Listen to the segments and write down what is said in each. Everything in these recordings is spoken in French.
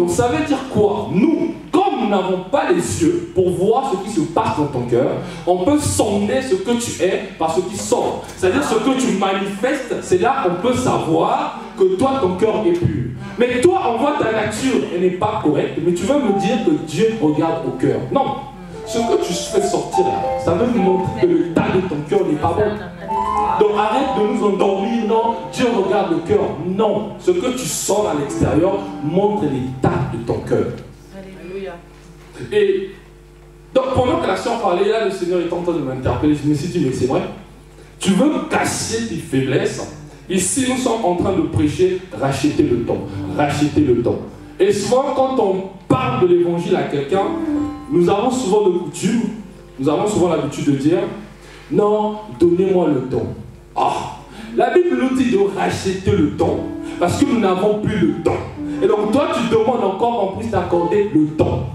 Donc ça veut dire quoi? Nous, comme nous n'avons pas les yeux pour voir ce qui se passe dans ton cœur, on peut sonder ce que tu es par ce qui sort. C'est-à-dire ce que tu manifestes, c'est là qu'on peut savoir que toi, ton cœur est pur. Mais toi, on voit ta nature, elle n'est pas correcte, mais tu veux me dire que Dieu regarde au cœur. Non. Ce que tu fais sortir là, ça veut nous montrer que l'état de ton cœur n'est pas bon. Donc arrête de nous endormir, non, Dieu regarde le cœur. Non, ce que tu sors à l'extérieur montre l'état de ton cœur. Alléluia. Et donc pendant que la sœur parlait, là le Seigneur est en train de m'interpeller. Je me suis dit, mais c'est vrai, tu veux cacher tes faiblesses. Ici nous sommes en train de prêcher, racheter le temps, racheter le temps. Et souvent quand on parle de l'évangile à quelqu'un, nous avons souvent de coutume, nous avons souvent l'habitude de dire, non, donnez-moi le temps. Ah, la Bible nous dit de racheter le temps, parce que nous n'avons plus le temps. Et donc toi, tu demandes encore qu'on puisse t'accorder le temps.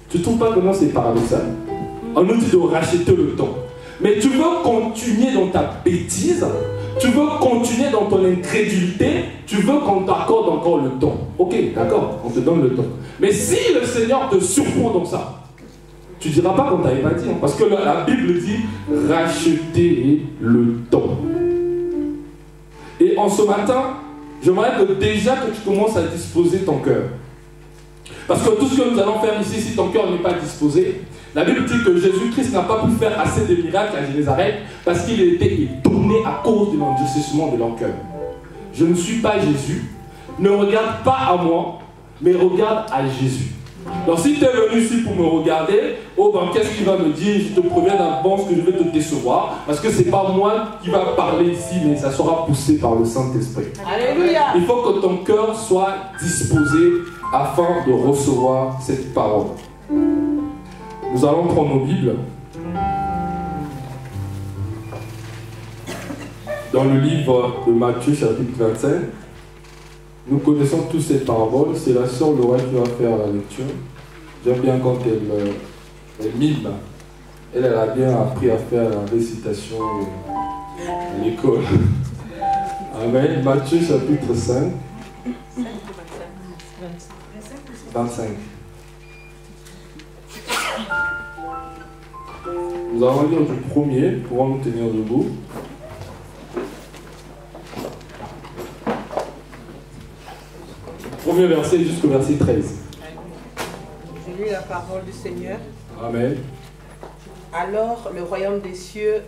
Tu ne trouves pas que non, c'est paradoxal? On nous dit de racheter le temps. Mais tu veux continuer dans ta bêtise, tu veux continuer dans ton incrédulité, tu veux qu'on t'accorde encore le temps. Ok, d'accord, on te donne le temps. Mais si le Seigneur te surprend dans ça, tu ne diras pas qu'on ne t'avait pas dit, hein, parce que la Bible dit racheter le temps. Et en ce matin, j'aimerais que déjà que tu commences à disposer ton cœur. Parce que tout ce que nous allons faire ici, si ton cœur n'est pas disposé, la Bible dit que Jésus-Christ n'a pas pu faire assez de miracles à Génézareth parce qu'il était étonné à cause de l'endurcissement de leur cœur. Je ne suis pas Jésus. Ne regarde pas à moi, mais regarde à Jésus. Donc si tu es venu ici pour me regarder, oh ben qu'est-ce qu'il va me dire? Je te préviens d'avance que je vais te décevoir, parce que ce n'est pas moi qui va parler ici, mais ça sera poussé par le Saint-Esprit. Alléluia. Il faut que ton cœur soit disposé afin de recevoir cette parole. Nous allons prendre nos Bibles dans le livre de Matthieu chapitre 25. Nous connaissons tous cette parabole, c'est la sœur Laura qui va faire la lecture. J'aime bien quand elle mime. Elle a bien appris à faire la récitation à l'école. Amen. Matthieu chapitre 5. 25. Nous allons lire du premier pour nous tenir debout. Premier verset jusqu'au verset 13. Je lis la parole du Seigneur. Amen. Alors le royaume des cieux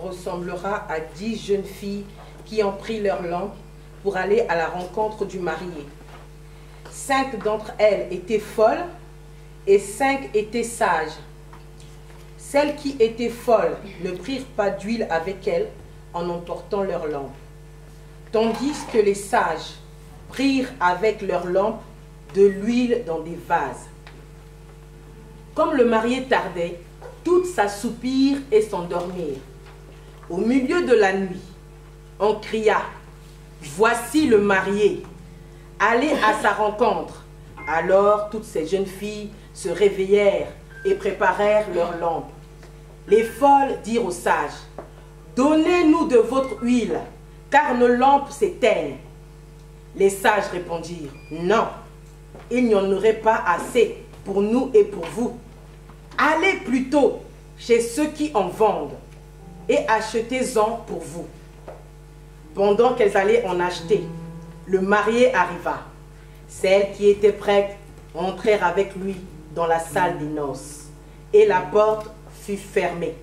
ressemblera à 10 jeunes filles qui ont pris leur lampe pour aller à la rencontre du marié. 5 d'entre elles étaient folles et 5 étaient sages. Celles qui étaient folles ne prirent pas d'huile avec elles en emportant leur lampe, tandis que les sages prirent avec leur lampe de l'huile dans des vases. Comme le marié tardait, toutes s'assoupirent et s'endormirent. Au milieu de la nuit, on cria « Voici le marié, allez à sa rencontre !» Alors toutes ces jeunes filles se réveillèrent et préparèrent leurs lampes. Les folles dirent aux sages « Donnez-nous de votre huile, car nos lampes s'éteignent. » Les sages répondirent « Non, il n'y en aurait pas assez pour nous et pour vous. Allez plutôt chez ceux qui en vendent et achetez-en pour vous. » Pendant qu'elles allaient en acheter, le marié arriva. Celles qui étaient prêtes entrèrent avec lui dans la salle des noces et la porte fut fermée.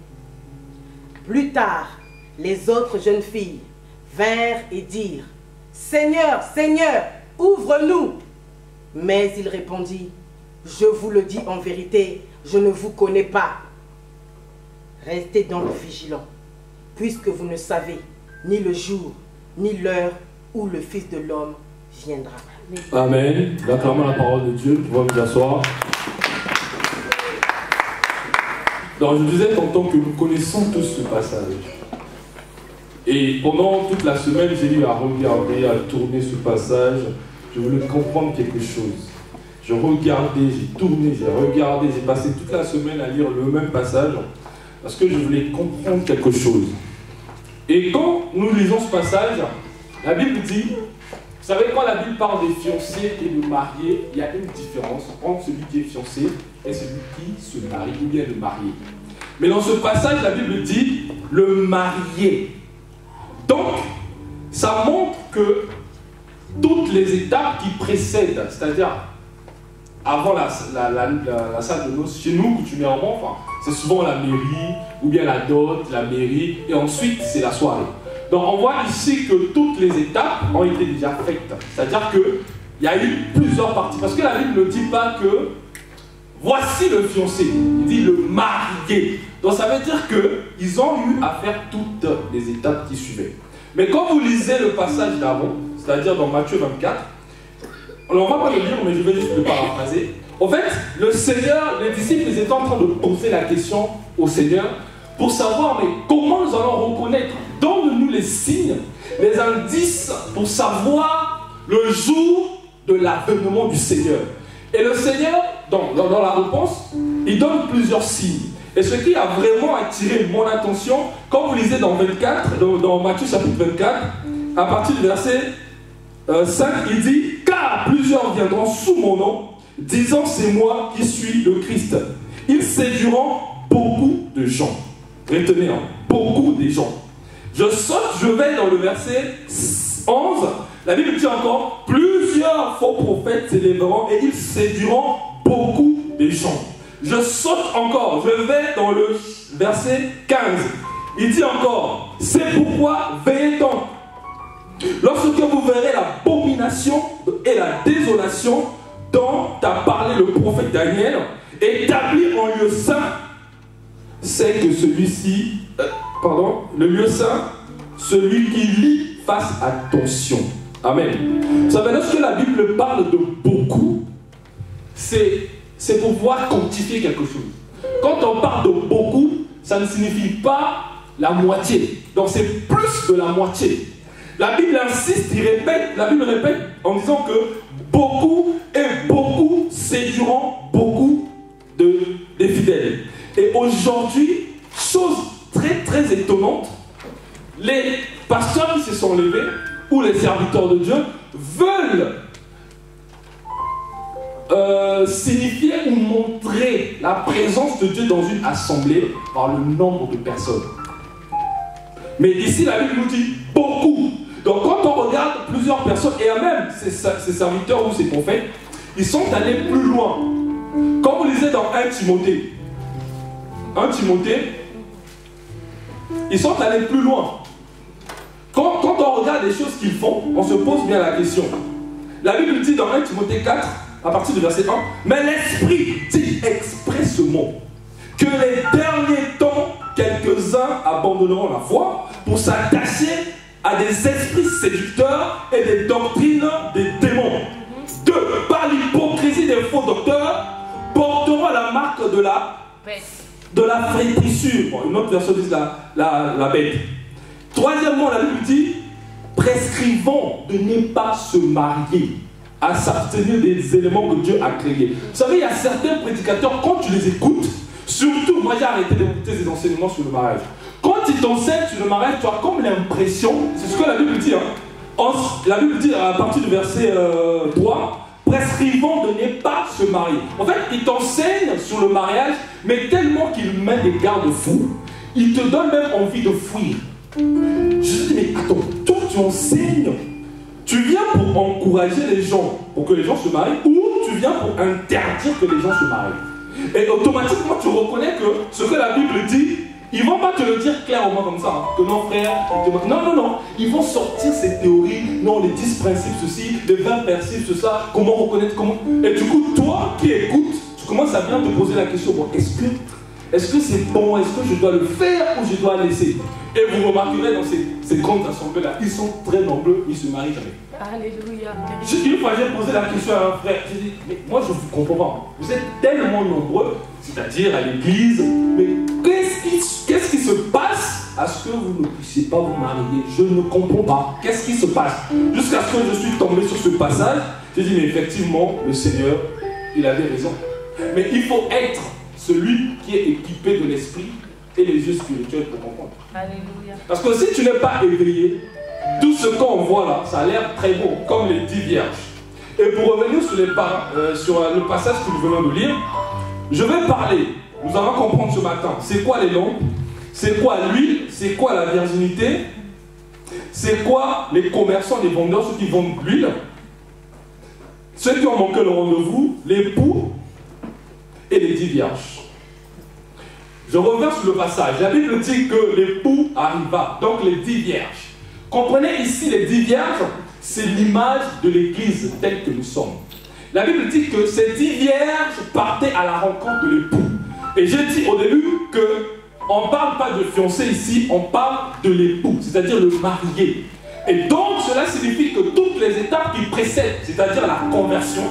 Plus tard, les autres jeunes filles vinrent et dirent « Seigneur, Seigneur, ouvre-nous » Mais il répondit « Je vous le dis en vérité, je ne vous connais pas. Restez donc vigilants, puisque vous ne savez ni le jour, ni l'heure où le Fils de l'homme viendra. » Amen. Acclamons la parole de Dieu. Nous pouvons nous asseoir. Donc je disais tantôt que nous connaissons tous ce passage. Et pendant toute la semaine, j'ai eu à regarder, à tourner ce passage. Je voulais comprendre quelque chose. Je regardais, j'ai tourné, j'ai regardé, j'ai passé toute la semaine à lire le même passage parce que je voulais comprendre quelque chose. Et quand nous lisons ce passage, la Bible dit Vous savez, quand la Bible parle des fiancés et de mariés, il y a une différence entre celui qui est fiancé et celui qui se marie ou bien le marié. Mais dans ce passage, la Bible dit le marié. Donc, ça montre que toutes les étapes qui précèdent, c'est-à-dire avant la salle de noces, chez nous, coutumièrement, enfin, c'est souvent la mairie, ou bien la dot, la mairie, et ensuite c'est la soirée. Donc on voit ici que toutes les étapes ont été déjà faites. C'est-à-dire qu'il y a eu plusieurs parties. Parce que la Bible ne dit pas que voici le fiancé, il dit le marié. Donc ça veut dire qu'ils ont eu à faire toutes les étapes qui suivaient. Mais quand vous lisez le passage d'avant, c'est-à-dire dans Matthieu 24, on ne va pas le lire, mais je vais juste le paraphraser. En fait, le Seigneur, les disciples, ils étaient en train de poser la question au Seigneur pour savoir, mais comment nous allons reconnaître, donne-nous les signes, les indices pour savoir le jour de l'avènement du Seigneur. Et le Seigneur, dans la réponse, il donne plusieurs signes. Et ce qui a vraiment attiré mon attention, quand vous lisez dans Matthieu chapitre 24, à partir du verset 5, il dit « Car plusieurs viendront sous mon nom, disant c'est moi qui suis le Christ. Ils séduiront beaucoup de gens. » Retenez, beaucoup de gens. Je vais dans le verset 11. La Bible dit encore, plusieurs faux prophètes s'élèveront et ils séduiront beaucoup de gens. Je saute encore, je vais dans le verset 15. Il dit encore, c'est pourquoi veillez donc. Lorsque vous verrez l'abomination et la désolation dont a parlé le prophète Daniel, établi en lieu saint, c'est que celui-ci, le lieu saint, celui qui lit, fasse attention. Amen. Vous savez, lorsque la Bible parle de beaucoup, c'est pour pouvoir quantifier quelque chose. Quand on parle de beaucoup, ça ne signifie pas la moitié. Donc c'est plus de la moitié. La Bible insiste, la Bible répète en disant que beaucoup et beaucoup séduiront beaucoup des fidèles. Et aujourd'hui, chose très très étonnante, les pasteurs qui se sont levés, ou les serviteurs de Dieu, veulent signifier ou montrer la présence de Dieu dans une assemblée par le nombre de personnes. Mais ici, la Bible nous dit beaucoup. Donc quand on regarde plusieurs personnes, et même ces serviteurs ou ces prophètes, ils sont allés plus loin. Quand vous lisez dans 1 Timothée, ils sont allés plus loin. Quand on regarde les choses qu'ils font, on se pose bien la question. La Bible dit dans 1 Timothée 4, à partir du verset 1, mais l'Esprit dit expressément que les derniers temps, quelques-uns abandonneront la foi pour s'attacher à des esprits séducteurs et des doctrines des démons. 2. Par l'hypocrisie des faux docteurs, porteront la marque de la flétrissure. Bon, une autre version dit la bête. Troisièmement, la Bible dit, prescrivons de ne pas se marier, à s'abstenir des éléments que Dieu a créés. Vous savez, il y a certains prédicateurs, quand tu les écoutes, surtout, moi j'ai arrêté d'écouter ces enseignements sur le mariage. Quand ils t'enseignent sur le mariage, tu as comme l'impression, c'est ce que la Bible dit, la Bible dit à partir du verset 3, prescrivons de ne pas se marier. En fait, ils t'enseignent sur le mariage, mais tellement qu'ils mettent des garde-fous, ils te donnent même envie de fuir. Je me dis, mais attends, toi tu enseignes, tu viens pour encourager les gens, pour que les gens se marient, ou tu viens pour interdire que les gens se marient. Et automatiquement tu reconnais que ce que la Bible dit, ils ne vont pas te le dire clairement comme ça, que non frère, non, ils vont sortir ces théories, non les 10 principes ceci, les 20 principes ceci, comment reconnaître, comment... Et du coup, toi qui écoutes, tu commences à bien te poser la question, bon, est-ce que c'est bon, est-ce que je dois le faire ou je dois laisser? Et vous remarquerez dans ces grandes assemblées-là, ils sont très nombreux, ils ne se marient jamais. Alléluia. Une fois, j'ai posé la question à un frère, j'ai dit, mais moi je ne vous comprends pas. Vous êtes tellement nombreux, c'est-à-dire à l'église, mais qu'est-ce qui se passe à ce que vous ne puissiez pas vous marier? Je ne comprends pas. Qu'est-ce qui se passe? Jusqu'à ce que je suis tombé sur ce passage, j'ai dit, mais effectivement, le Seigneur, il avait raison. Mais il faut être celui qui est équipé de l'esprit et les yeux spirituels pour comprendre. Alléluia. Parce que si tu n'es pas éveillé, tout ce qu'on voit là, ça a l'air très beau, comme les 10 vierges. Et pour revenir sur le passage que nous venons de lire, je vais parler, nous allons comprendre ce matin, c'est quoi les lampes, c'est quoi l'huile, c'est quoi la virginité, c'est quoi les commerçants, les vendeurs, ceux qui vendent l'huile, ceux qui ont manqué le rendez-vous, l'époux et les 10 vierges. Je reviens sur le passage. La Bible dit que l'époux arriva, donc les 10 vierges. Comprenez ici les 10 vierges, c'est l'image de l'église telle que nous sommes. La Bible dit que ces 10 vierges partaient à la rencontre de l'époux. Et j'ai dit au début qu'on ne parle pas de fiancé ici, on parle de l'époux, c'est-à-dire le marié. Et donc cela signifie que toutes les étapes qui précèdent, c'est-à-dire la conversion,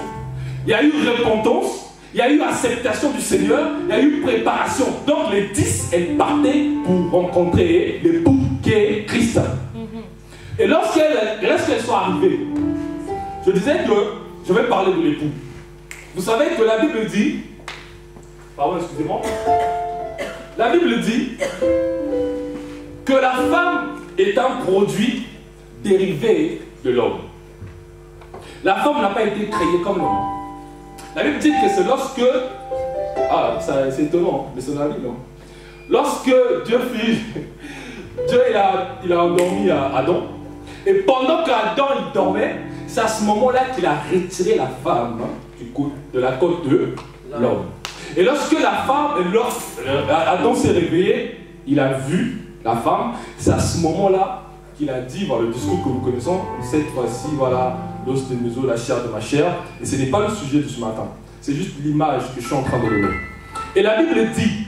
il y a eu repentance, il y a eu acceptation du Seigneur, il y a eu préparation. Donc les 10, elles partaient pour rencontrer l'époux qui est Christ. Et lorsqu'elles sont arrivées, je disais que je vais parler de l'époux. Vous savez que la Bible dit, pardon, excusez-moi, la Bible dit que la femme est un produit dérivé de l'homme. La femme n'a pas été créée comme l'homme. La Bible dit que c'est lorsque... Ah, c'est étonnant, mais c'est la Bible. Lorsque Dieu il a endormi Adam, et pendant qu'Adam il dormait, c'est à ce moment-là qu'il a retiré la femme de la côte de l'homme. Et lorsque Adam s'est réveillé, il a vu la femme, c'est à ce moment-là qu'il a dit, voilà le discours que nous connaissons, cette fois-ci, voilà, l'os de mes os, la chair de ma chair. Et ce n'est pas le sujet de ce matin, c'est juste l'image que je suis en train de donner. Et la Bible dit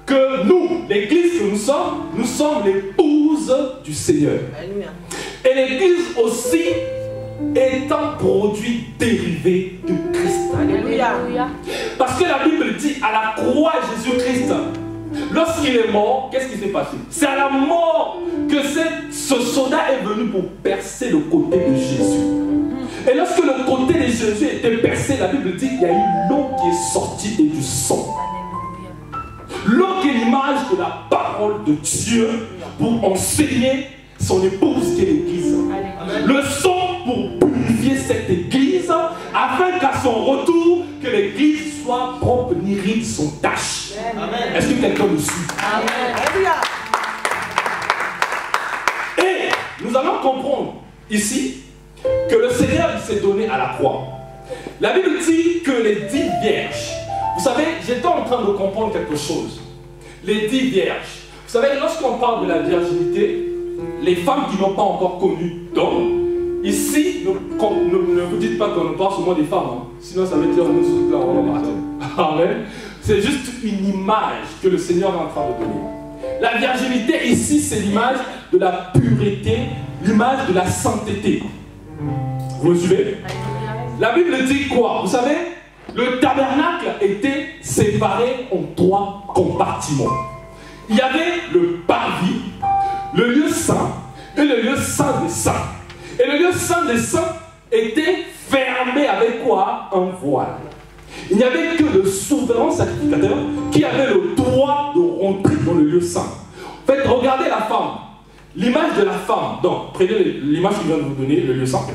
que nous, l'église que nous sommes l'épouse du Seigneur. Et l'église aussi est un produit dérivé de Christ. Alléluia. Parce que la Bible dit à la croix Jésus-Christ, lorsqu'il est mort, qu'est-ce qui s'est passé? C'est à la mort que ce soldat est venu pour percer le côté de Jésus. Et lorsque le côté de Jésus était percé, la Bible dit qu'il y a eu l'eau qui est sortie et du sang. L'eau qui est l'image de la parole de Dieu pour enseigner son épouse qui est l'église. Le sang pour purifier cette église afin qu'à son retour, que l'église soit propre, ni ride, sans tache. Est-ce que quelqu'un me suit? Amen. Et nous allons comprendre ici que le Seigneur s'est donné à la croix. La Bible dit que les 10 vierges, vous savez, j'étais en train de comprendre quelque chose. Les 10 vierges. Vous savez, lorsqu'on parle de la virginité, les femmes qui n'ont pas encore connu d'homme, ici, ne vous dites pas qu'on ne parle seulement des femmes, hein. Sinon ça veut dire nous sommes là, on va partir. Amen. C'est juste une image que le Seigneur est en train de donner. La virginité ici, c'est l'image de la pureté, l'image de la sainteté. Vous me suivez? La Bible dit quoi? Vous savez, le tabernacle était séparé en 3 compartiments. Il y avait le parvis, le lieu saint et le lieu saint des saints. Et le lieu saint des saints était fermé avec quoi? Un voile. Il n'y avait que le souverain sacrificateur qui avait le droit de rentrer dans le lieu saint. En fait, regardez la femme. L'image de la femme. Donc, prenez l'image que je viens de vous donner, le lieu saint.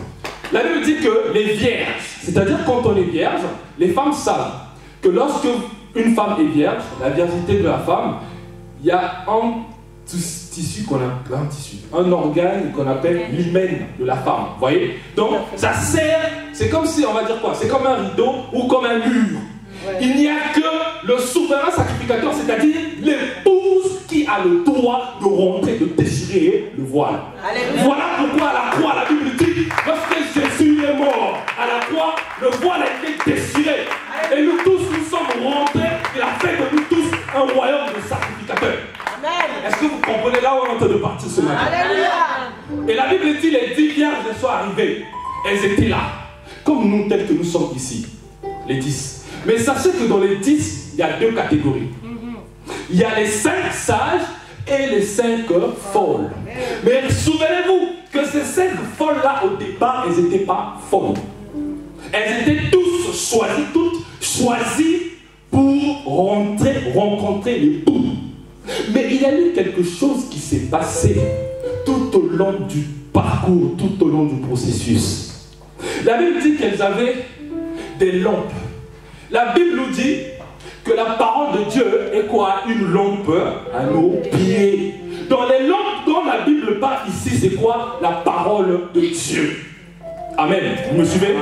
La Bible dit que les vierges, c'est-à-dire quand on est vierge, les femmes savent que lorsque une femme est vierge, la virginité de la femme, il y a un tissu qu'on appelle un organe qu'on appelle l'hymen de la femme. Vous voyez? Donc ça sert, c'est comme si, on va dire quoi? C'est comme un rideau ou comme un mur. Il n'y a que le souverain sacrificateur, c'est-à-dire l'épouse qui a le droit de rentrer, de déchirer le voile. Alléluia. Voilà pourquoi à la croix, la Bible dit, lorsque Jésus est mort à la croix, le voile a été déchiré. Et nous tous, nous sommes rentrés, il a fait de nous tous un royaume de sacrificateurs. Est-ce que vous comprenez là où on est en train de partir ce matin? Alléluia. Et la Bible dit, les 10 vierges sont arrivées. Elles étaient là, comme nous, tels que nous sommes ici, les 10. Mais sachez que dans les 10, il y a 2 catégories. Il y a les 5 sages et les 5 folles. Mais souvenez-vous que ces 5 folles-là, au départ, elles n'étaient pas folles. Elles étaient toutes choisies pour rencontrer l'époux. Mais il y a eu quelque chose qui s'est passé tout tout au long du parcours, tout au long du processus. La Bible dit qu'elles avaient des lampes. La Bible nous dit que la parole de Dieu est quoi? Une lampe à nos pieds. Dans les lampes dont la Bible parle ici, c'est quoi? La parole de Dieu. Amen. Vous me suivez?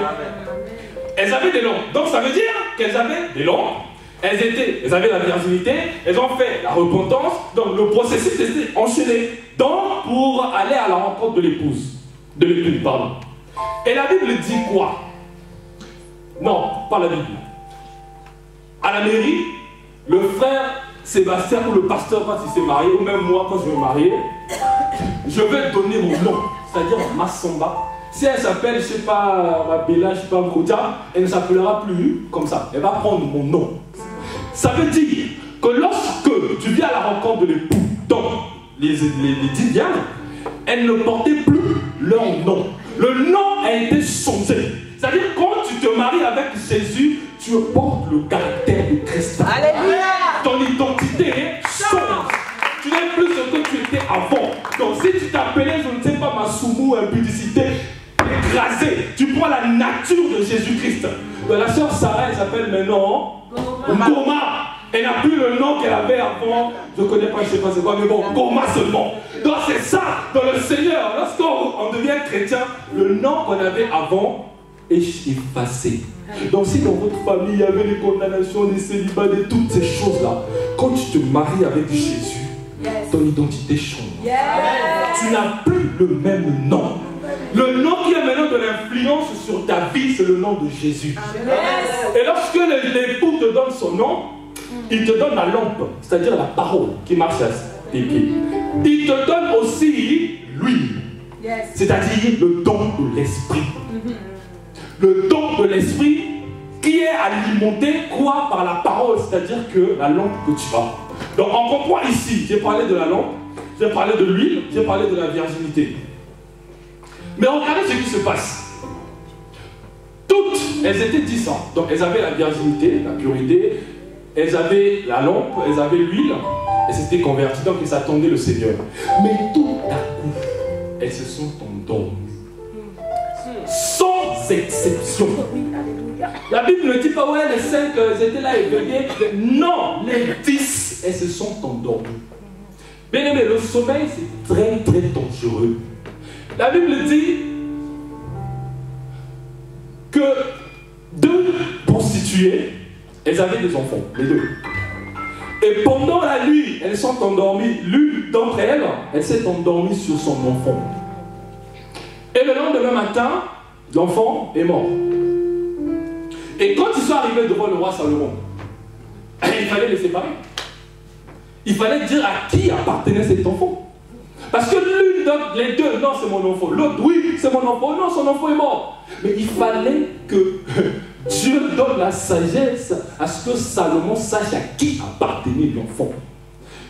Elles avaient des lampes. Donc ça veut dire qu'elles avaient des lampes. Elles avaient la virginité. Elles ont fait la repentance. Donc le processus était enchaîné. Donc pour aller à la rencontre de l'épouse. De l'époux, pardon. Et la Bible dit quoi? Non, pas la Bible. À la mairie, le frère Sébastien ou le pasteur quand il s'est marié, ou même moi quand je vais me marier, je vais donner mon nom, c'est-à-dire Massamba. Si elle s'appelle, je ne sais pas, Mabella, je ne sais pas, Mkodia, elle ne s'appellera plus comme ça. Elle va prendre mon nom. Ça veut dire que lorsque tu viens à la rencontre de l'époux, donc les 10 vierges, elles ne portaient plus leur nom. Le nom a été changé. C'est-à-dire quand tu te maries avec Jésus, tu portes le caractère de Christ. Alléluia. Ton identité change. Tu n'es plus ce que tu étais avant. Donc si tu t'appelais, je ne sais pas, Massoumou, impudicité, écrasé, tu prends la nature de Jésus-Christ. La sœur Sarah, elle s'appelle maintenant Goma. Elle n'a plus le nom qu'elle avait avant. Je ne connais pas, je ne sais pas c'est quoi, mais bon, Goma seulement. Donc c'est ça, dans le Seigneur. Lorsqu'on devient chrétien, le nom qu'on avait avant est effacé. Donc si dans votre famille il y avait des condamnations, des célibats, toutes ces choses-là, quand tu te maries avec Jésus, ton identité change. Tu n'as plus le même nom. Le nom qui a maintenant de l'influence sur ta vie, c'est le nom de Jésus. Et lorsque l'époux te donne son nom, il te donne la lampe, c'est-à-dire la parole qui marche à tes pieds. Il te donne aussi l'huile, c'est-à-dire le don de l'esprit. Le don de l'esprit qui est alimenté quoi? Par la parole, c'est-à-dire que la lampe que tu as. Donc on comprend ici, j'ai parlé de la lampe, j'ai parlé de l'huile, j'ai parlé de la virginité. Mais regardez ce qui se passe. Toutes, elles étaient 10 ans. Donc elles avaient la virginité, la pureté, elles avaient la lampe, elles avaient l'huile, elles s'étaient converties, donc elles attendaient le Seigneur. Mais tout à coup, elles se sont endormies. Sans exception. La Bible ne dit pas, ouais, les 5 étaient là éveillés. Non, les 10, elles se sont endormies. Bien aimé, le sommeil, c'est très très dangereux. La Bible dit que 2 prostituées, elles avaient des enfants, les 2. Et pendant la nuit, elles sont endormies. L'une d'entre elles, elle s'est endormie sur son enfant. Et le lendemain matin, l'enfant est mort. Et quand ils sont arrivés devant le roi Salomon, il fallait les séparer. Il fallait dire à qui appartenait cet enfant. Parce que l'une d'entre les 2, non, c'est mon enfant. L'autre, oui, c'est mon enfant. Non, son enfant est mort. Mais il fallait que Dieu donne la sagesse à ce que Salomon sache à qui appartenait l'enfant.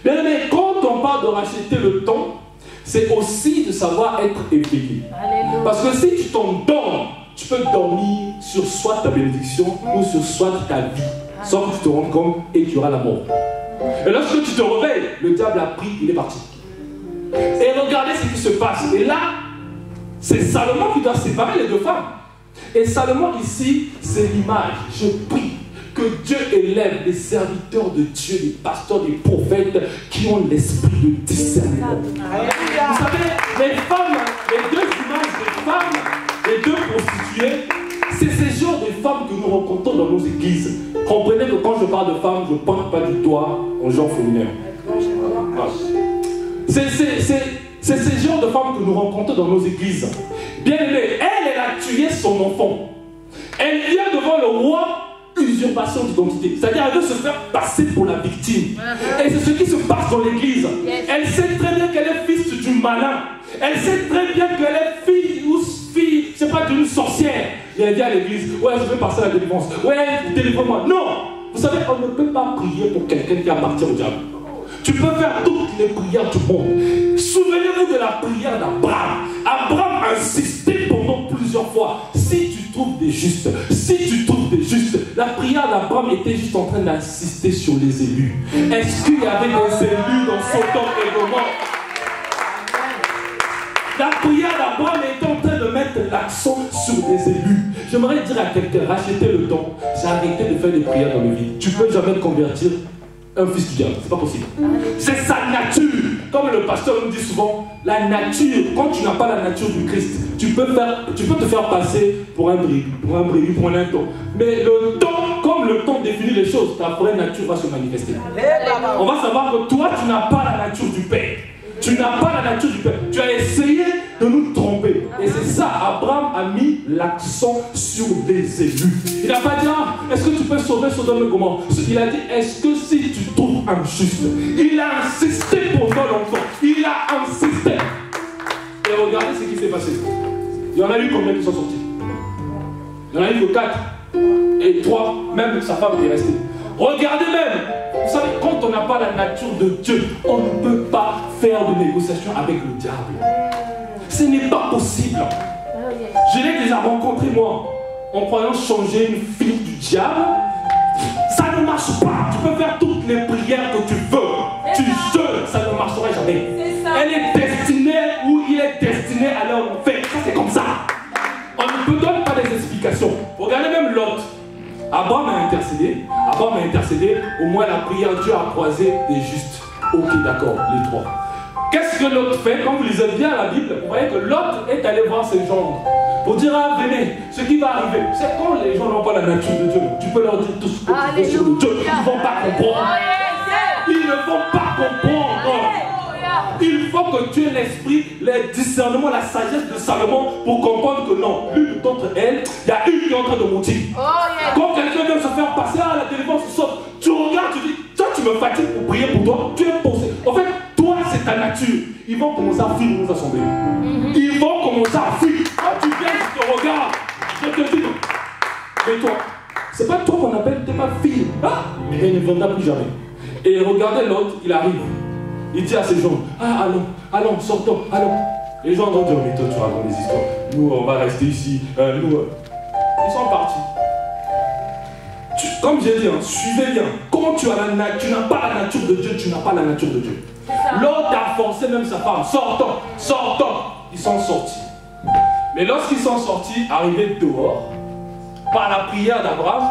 Bien aimé, quand on parle de racheter le temps, c'est aussi de savoir être éveillé. Alléluia. Parce que si tu t'endors, tu peux dormir sur soit ta bénédiction ou sur soit ta vie, sans que tu te rendes compte et tu auras la mort. Et lorsque tu te réveilles, le diable a pris, il est parti. Et regardez ce qui se passe. Et là, c'est Salomon qui doit séparer les 2 femmes. Et Salomon ici, c'est l'image. Je prie que Dieu élève les serviteurs de Dieu, les pasteurs, les prophètes qui ont l'esprit de discernement. Vous savez, les femmes, les 2 images des femmes, les 2 prostituées, c'est ces genres de femmes que nous rencontrons dans nos églises. Comprenez que quand je parle de femmes, je ne pointe pas du doigt en genre féminin. Voilà. C'est ces genres de femmes que nous rencontrons dans nos églises. Bien aimée, elle a tué son enfant. Elle vient devant le roi, usurpation d'identité. C'est-à-dire elle veut se faire passer pour la victime. Et c'est ce qui se passe dans l'église. Elle sait très bien qu'elle est fils du malin. Elle sait très bien qu'elle est fille, je ne sais pas, d'une sorcière. Et elle dit à l'église, ouais, je vais passer la délivrance. Ouais, délivre-moi. Non, vous savez, on ne peut pas prier pour quelqu'un qui appartient au diable. Tu peux faire toutes les prières du monde. Souvenez-vous de la prière d'Abraham. Abraham insistait pendant plusieurs fois. Si tu trouves des justes, si tu trouves des justes. La prière d'Abraham était juste en train d'insister sur les élus. Est-ce qu'il y avait des élus dans Sodome et Gomorrhe? La prière d'Abraham était en train de mettre l'accent sur des élus. J'aimerais dire à quelqu'un, rachetez le temps, c'est arrêter de faire des prières dans le vide. Tu ne peux jamais convertir un fils du diable, c'est pas possible. C'est sa nature. Comme le pasteur nous dit souvent, la nature, quand tu n'as pas la nature du Christ, tu peux te faire passer pour un brebis, pour un linton. Mais le temps, comme le temps définit les choses, ta vraie nature va se manifester. On va savoir que toi, tu n'as pas la nature du Père. Tu n'as pas la nature du Père. Tu as essayé de nous tromper. Et c'est ça, Abraham a mis l'accent sur les élus. Il n'a pas dit, est-ce que tu peux sauver Sodome et Gomorrhe? Il a dit, est-ce que si tu trouves un juste? Il a insisté pendant longtemps. Il a insisté. Et regardez ce qui s'est passé. Il y en a eu combien qui sont sortis? Il y en a eu que 4. Et 3, même sa femme est restée. Regardez même, vous savez, quand on n'a pas la nature de Dieu, on ne peut pas faire de négociation avec le diable. Ce n'est pas possible. Je l'ai déjà rencontré moi, en croyant changer une fille du diable. Ça ne marche pas. Tu peux faire toutes les prières que tu veux. Tu jeûnes, ça ne marchera jamais. Elle est destinée ou il est destiné à aller en enfer. Ça c'est comme ça. On ne peut donner pas des explications. Regardez même Lot. Abraham a intercédé, au moins la prière, Dieu a croisé des justes. Ok, d'accord, les 3. Qu'est-ce que Lot fait? Quand vous lisez bien la Bible, vous voyez que Lot est allé voir ses gendres pour dire, venez, ce qui va arriver. C'est quand les gens n'ont pas la nature de Dieu. Tu peux leur dire tout ce que tu veux sur le Dieu. Ils ne vont pas comprendre. Ils ne vont pas comprendre. Il faut que tu aies l'esprit, le discernement, la sagesse de Salomon pour comprendre que non, l'une d'entre elles, il y a une qui est en train de monter. Quand quelqu'un vient se faire passer à la téléphone, se saute, tu regardes, tu dis, toi tu me fatigues pour prier pour toi, tu es posé. En fait, toi c'est ta nature. Ils vont commencer à fuir nos assemblées. Ils vont commencer à fuir. Quand tu viens, je te regarde, je te dis, mais toi, c'est pas toi qu'on appelle, t'es ma fille. Mais elle ne viendra plus jamais. Et regardez l'autre, il arrive. Il dit à ses gens, allons, sortons, allons. Les gens vont dire, mais toi tu racontes des histoires. Nous, on va rester ici. Ils sont partis. Comme j'ai dit, suivez bien. Quand tu n'as pas la nature de Dieu, tu n'as pas la nature de Dieu. L'autre a forcé même sa femme, sortons. Ils sont sortis. Mais lorsqu'ils sont sortis, arrivés dehors, par la prière d'Abraham,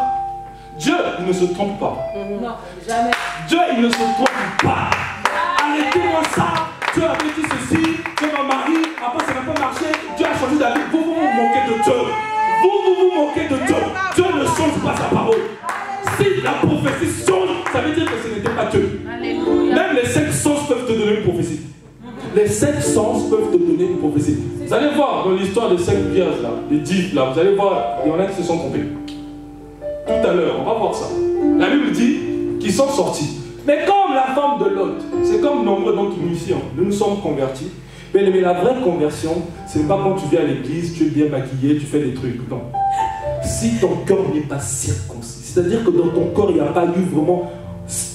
Dieu, il ne se trompe pas. Non, jamais. Dieu, il ne se trompe pas. Arrêtez-moi ça. Dieu avait dit ceci, Dieu m'a marié, après ça n'a pas marché, Dieu a changé d'avis. Vous vous moquez de Dieu. Vous moquez de Dieu. Dieu ne change pas sa parole. Si la prophétie change, ça veut dire que ce n'était pas Dieu. Alléluia. Même les 5 sens peuvent te donner une prophétie. Les 5 sens peuvent te donner une prophétie. Vous allez voir dans l'histoire des 5 vierges là, les 10 là, vous allez voir, il y en a qui se sont trompés. Tout à l'heure, on va voir ça. La Bible dit qu'ils sont sortis. Mais comme la femme de Lot, c'est comme nombreux d'entre nous ici, nous nous sommes convertis. Mais la vraie conversion, ce n'est pas quand tu viens à l'église, tu es bien maquillé, tu fais des trucs. Non. Si ton cœur n'est pas circoncis, c'est-à-dire que dans ton corps, il n'y a pas eu vraiment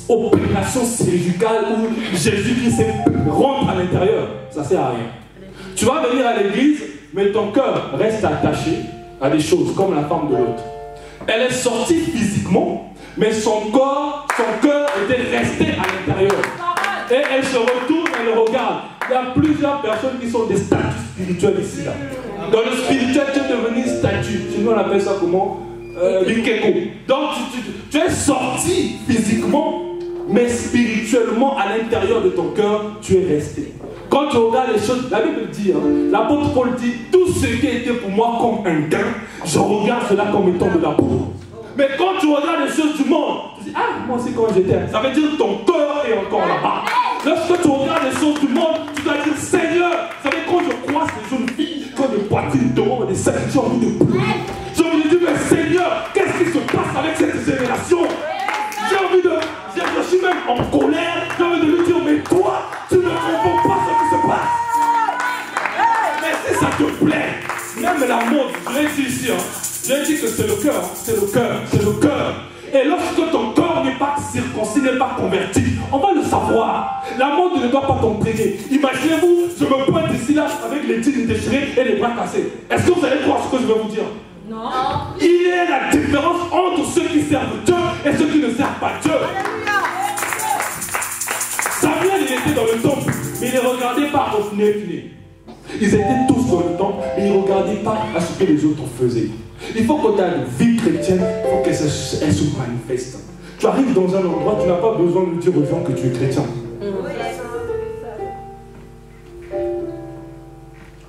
opération chirurgicale où Jésus-Christ rentre à l'intérieur, ça ne sert à rien. Tu vas venir à l'église, mais ton cœur reste attaché à des choses, comme la femme de Lot. Elle est sortie physiquement, mais son cœur était resté à l'intérieur. Et elle se retourne, elle regarde. Il y a plusieurs personnes qui sont des statues spirituelles ici. Là. Dans le spirituel, tu es devenu statue. Sinon, on appelle ça comment Rikeko. Donc, tu es sorti physiquement, mais spirituellement, à l'intérieur de ton cœur, tu es resté. Quand tu regardes les choses, la Bible dit, l'apôtre Paul dit, tout ce qui était pour moi comme un gain, je regarde cela comme étant de la boue. Mais quand tu regardes les choses du monde, tu dis, moi aussi quand j'étais, ça veut dire que ton cœur est encore là-bas. Lorsque tu regardes les choses du monde, tu dois dire, Seigneur, vous savez, quand je croise les jeunes filles, quand des poitrines d'or, des seins, j'ai envie de pleurer. J'ai envie de dire, mais Seigneur, qu'est-ce qui se passe avec cette génération? Je suis même en colère, j'ai envie de lui dire, mais toi, tu ne comprends pas ce qui se passe. Mais si ça te plaît, même la mode, je l'ai dit ici, j'ai dit que c'est le cœur, c'est le cœur, c'est le cœur. Et lorsque ton cœur n'est pas circoncis, n'est pas converti, on va le savoir. La mode ne doit pas t'entraîner. Imaginez-vous, je me pointe ici là avec les jeans déchirés et les bras cassés. Est-ce que vous allez croire ce que je vais vous dire? Non. Il y a la différence entre ceux qui servent Dieu et ceux qui ne servent pas Dieu. Samuel, il était dans le temple, mais il est regardé par Ophné. Il Ils étaient tous dans le temple, mais ils ne regardaient pas à ce que les autres faisaient. Il faut que ta vie chrétienne, il faut qu'elle se manifeste. Tu arrives dans un endroit, tu n'as pas besoin de dire aux gens que tu es chrétien.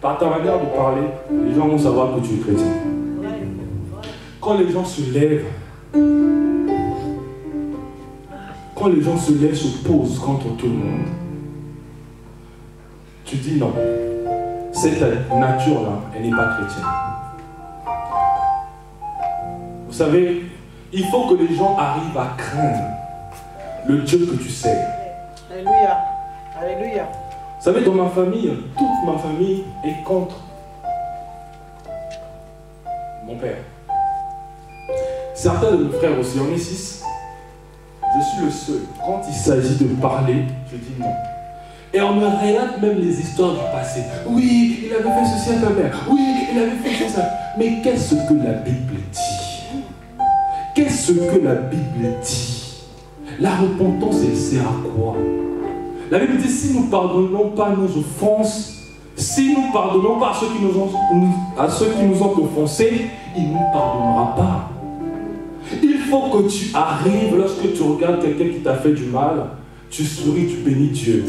Par ta manière de parler, les gens vont savoir que tu es chrétien. Quand les gens se lèvent, se posent contre tout le monde, tu dis non. Cette nature-là, elle n'est pas chrétienne. Vous savez, il faut que les gens arrivent à craindre le Dieu que tu sers. Alléluia. Alléluia. Vous savez, dans ma famille, toute ma famille est contre mon père. Certains de mes frères aussi, on est 6. Je suis le seul. Quand il s'agit de parler, je dis non. Et on me relate même les histoires du passé. Oui, il avait fait ceci à ta mère. Oui, il avait fait ça. Mais qu'est-ce que la Bible dit? Qu'est-ce que la Bible dit? La repentance, elle sert à quoi? La Bible dit, si nous ne pardonnons pas nos offenses, si nous ne pardonnons pas à ceux qui nous ont offensés, il ne nous pardonnera pas. Il faut que tu arrives, lorsque tu regardes quelqu'un qui t'a fait du mal, tu souris, tu bénis Dieu.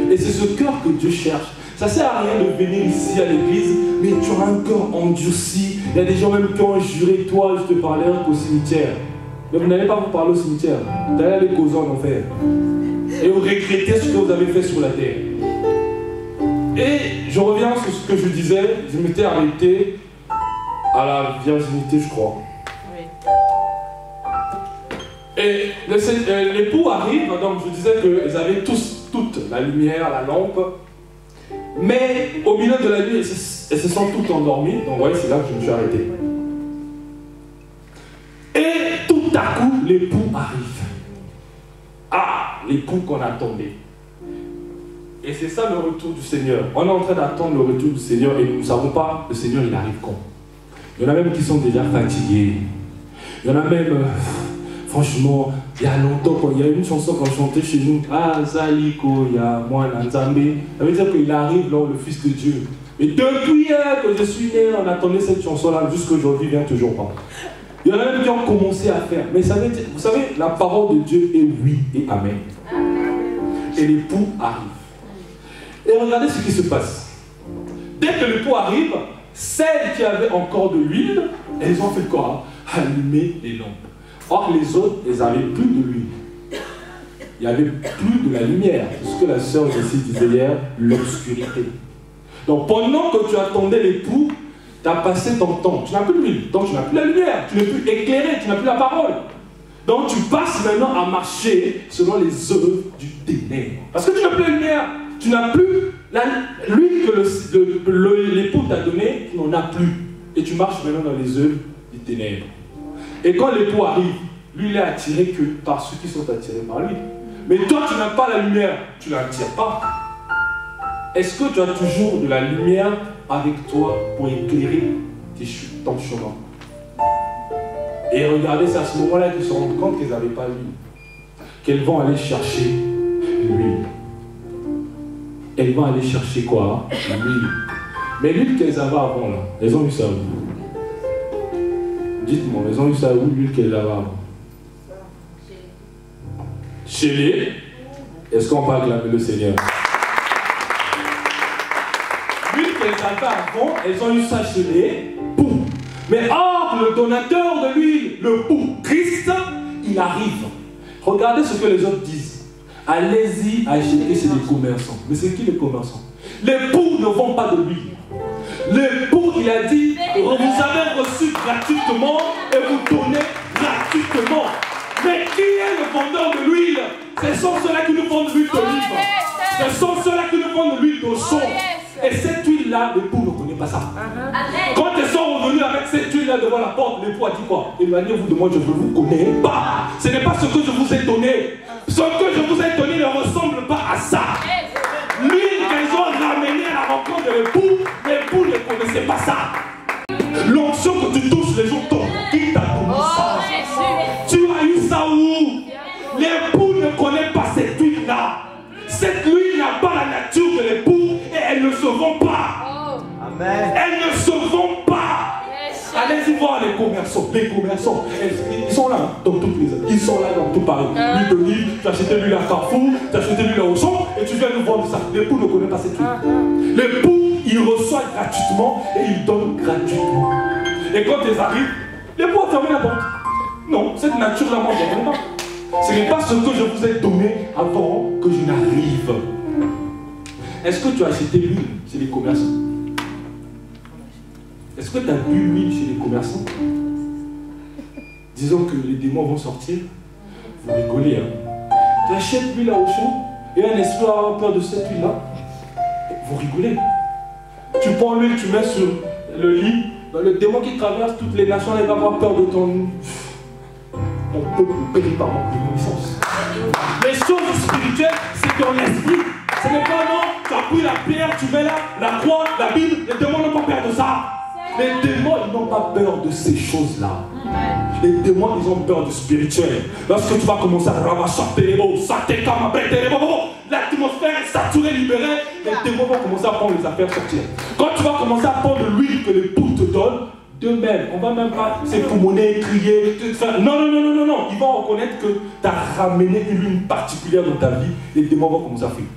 Et c'est ce cœur que Dieu cherche. Ça ne sert à rien de venir ici à l'église, mais tu as un cœur endurci. Il y a des gens même qui ont juré, toi, je te parlerai qu'au cimetière. Mais vous n'allez pas vous parler au cimetière. Vous allez aller causer en enfer. Et vous regrettez ce que vous avez fait sur la terre. Et je reviens sur ce que je disais. Je m'étais arrêté à la virginité, je crois. Et l'époux arrive, donc je disais qu'ils avaient tous, toute la lumière, la lampe. Mais au milieu de la nuit, elles se sont toutes endormies. Donc vous voyez, c'est là que je me suis arrêté. Et tout à coup, l'époux arrive. Ah, l'époux qu'on attendait. Et c'est ça le retour du Seigneur. On est en train d'attendre le retour du Seigneur et nous ne savons pas, le Seigneur, il arrive quand. Il y en a même qui sont déjà fatigués. Il y en a même... franchement, il y a longtemps, il y a une chanson qu'on chantait chez nous. Ah, Zaliko, il y a moi, Nzambé. Ça veut dire qu'il arrive, là, le Fils de Dieu. Mais depuis que je suis né, on attendait cette chanson-là, jusqu'aujourd'hui, il ne vient toujours pas. Il y en a même qui ont commencé à faire. Mais ça veut dire, vous savez, la parole de Dieu est oui et amen. Et l'époux arrive. Et regardez ce qui se passe. Dès que l'époux arrive, celles qui avaient encore de l'huile, elles ont fait quoi? Allumer les lampes. Or, les autres, elles n'avaient plus de l'huile. Il n'y avait plus de la lumière. C'est ce que la sœur ici disait hier, l'obscurité. Donc, pendant que tu attendais l'époux, tu as passé ton temps. Tu n'as plus l'huile, donc tu n'as plus la lumière. Tu n'es plus éclairé, tu n'as plus la parole. Donc, tu passes maintenant à marcher selon les œuvres du ténèbre. Parce que tu n'as plus la lumière. Tu n'as plus l'huile que l'époux t'a donnée, tu n'en as plus. Et tu marches maintenant dans les œuvres du ténèbre. Et quand l'époux arrive, lui, il est attiré que par ceux qui sont attirés par lui. Mais toi, tu n'as pas la lumière, tu ne l'attires pas. Est-ce que tu as toujours de la lumière avec toi pour éclairer ton chemin? Et regardez, c'est à ce moment-là qu'ils se rendent compte qu'elles n'avaient pas l'huile. Qu'elles vont aller chercher l'huile. Elles vont aller chercher quoi? L'huile. Mais l'huile qu'elles avaient avant, là, elles ont eu ça où? Dites-moi, elles ont eu ça où, l'huile qu'elles avaient avant? Chez les... Est-ce qu'on peut acclamer le Seigneur? L'huile qu'elles avaient avant, elles ont eu ça chez les poux. Mais or, le donateur de l'huile, le poux, Christ, il arrive. Regardez ce que les autres disent. Allez-y acheter chez les commerçants. Mais c'est qui les commerçants? Les poux ne vendent pas de l'huile. L'époux, il a dit, vous avez reçu gratuitement et vous donnez gratuitement. Mais qui est le vendeur de l'huile? Ce sont ceux-là qui nous vendent l'huile d'olive. Ce sont ceux-là qui nous vendent l'huile d'oignon. Et cette huile-là, l'époux ne connaît pas ça. Quand ils sont revenus avec cette huile-là devant la porte, l'époux a dit quoi? Éloignez-vous de moi, je ne vous connais pas. Ce n'est pas ce que je vous ai donné. Ce que je vous ai donné ne ressemble pas à ça. L'huile qu'ils ont ramenée à la rencontre de l'époux ne connaissait pas ça. L'onction que tu touches, les gens t'ont. Qui t'a donné ça? Tu as eu ça où? L'époux ne connaît pas cette huile-là. Cette huile n'a pas la nature de l'époux et elle ne se vend pas. Elles ne se vendent pas. Allez-y voir les commerçants. Les commerçants, ils sont là dans toutes les zones. Ils sont là dans tout Paris. L'huile d'olive, tu as acheté l'huile à Carrefour, tu as acheté l'huile à Auchan et tu viens nous vendre ça. L'époux ne connaît pas cette huile. L'époux, il reçoit gratuitement et il donne gratuitement. Et quand ils arrivent, l'époux a fermé la porte. Non, cette nature-là, moi, je ne connais pas. Ce n'est pas ce que je vous ai donné avant que je n'arrive. Est-ce que tu as acheté l'huile chez les commerçants? Est-ce que tu as bu l'huile chez les commerçants? Disons que les démons vont sortir. Vous rigolez, hein? Tu achètes l'huile à Auchan et un esprit va avoir peur de cette huile-là. Vous rigolez. Tu prends l'huile, tu mets sur le lit. Le démon qui traverse toutes les nations, il va avoir peur de ton... On peut périr par manque de connaissance. Les choses spirituelles, c'est dans l'esprit. Ce n'est pas non, tu as pris la pierre, tu mets là, la croix, la Bible. Les démons n'ont pas peur de ça. Les démons, ils n'ont pas peur de ces choses-là. Les démons, ils ont peur du spirituel. Lorsque tu vas commencer à ramasser l'atmosphère est saturée, libérée, les démons vont commencer à prendre les affaires sortir. Quand tu vas commencer à prendre l'huile que l'époux te donne, de même, on va même pas s'époumoner, crier, non, non, non, non, non, non. Ils vont reconnaître que tu as ramené une huile particulière dans ta vie, les démons vont commencer à fuir.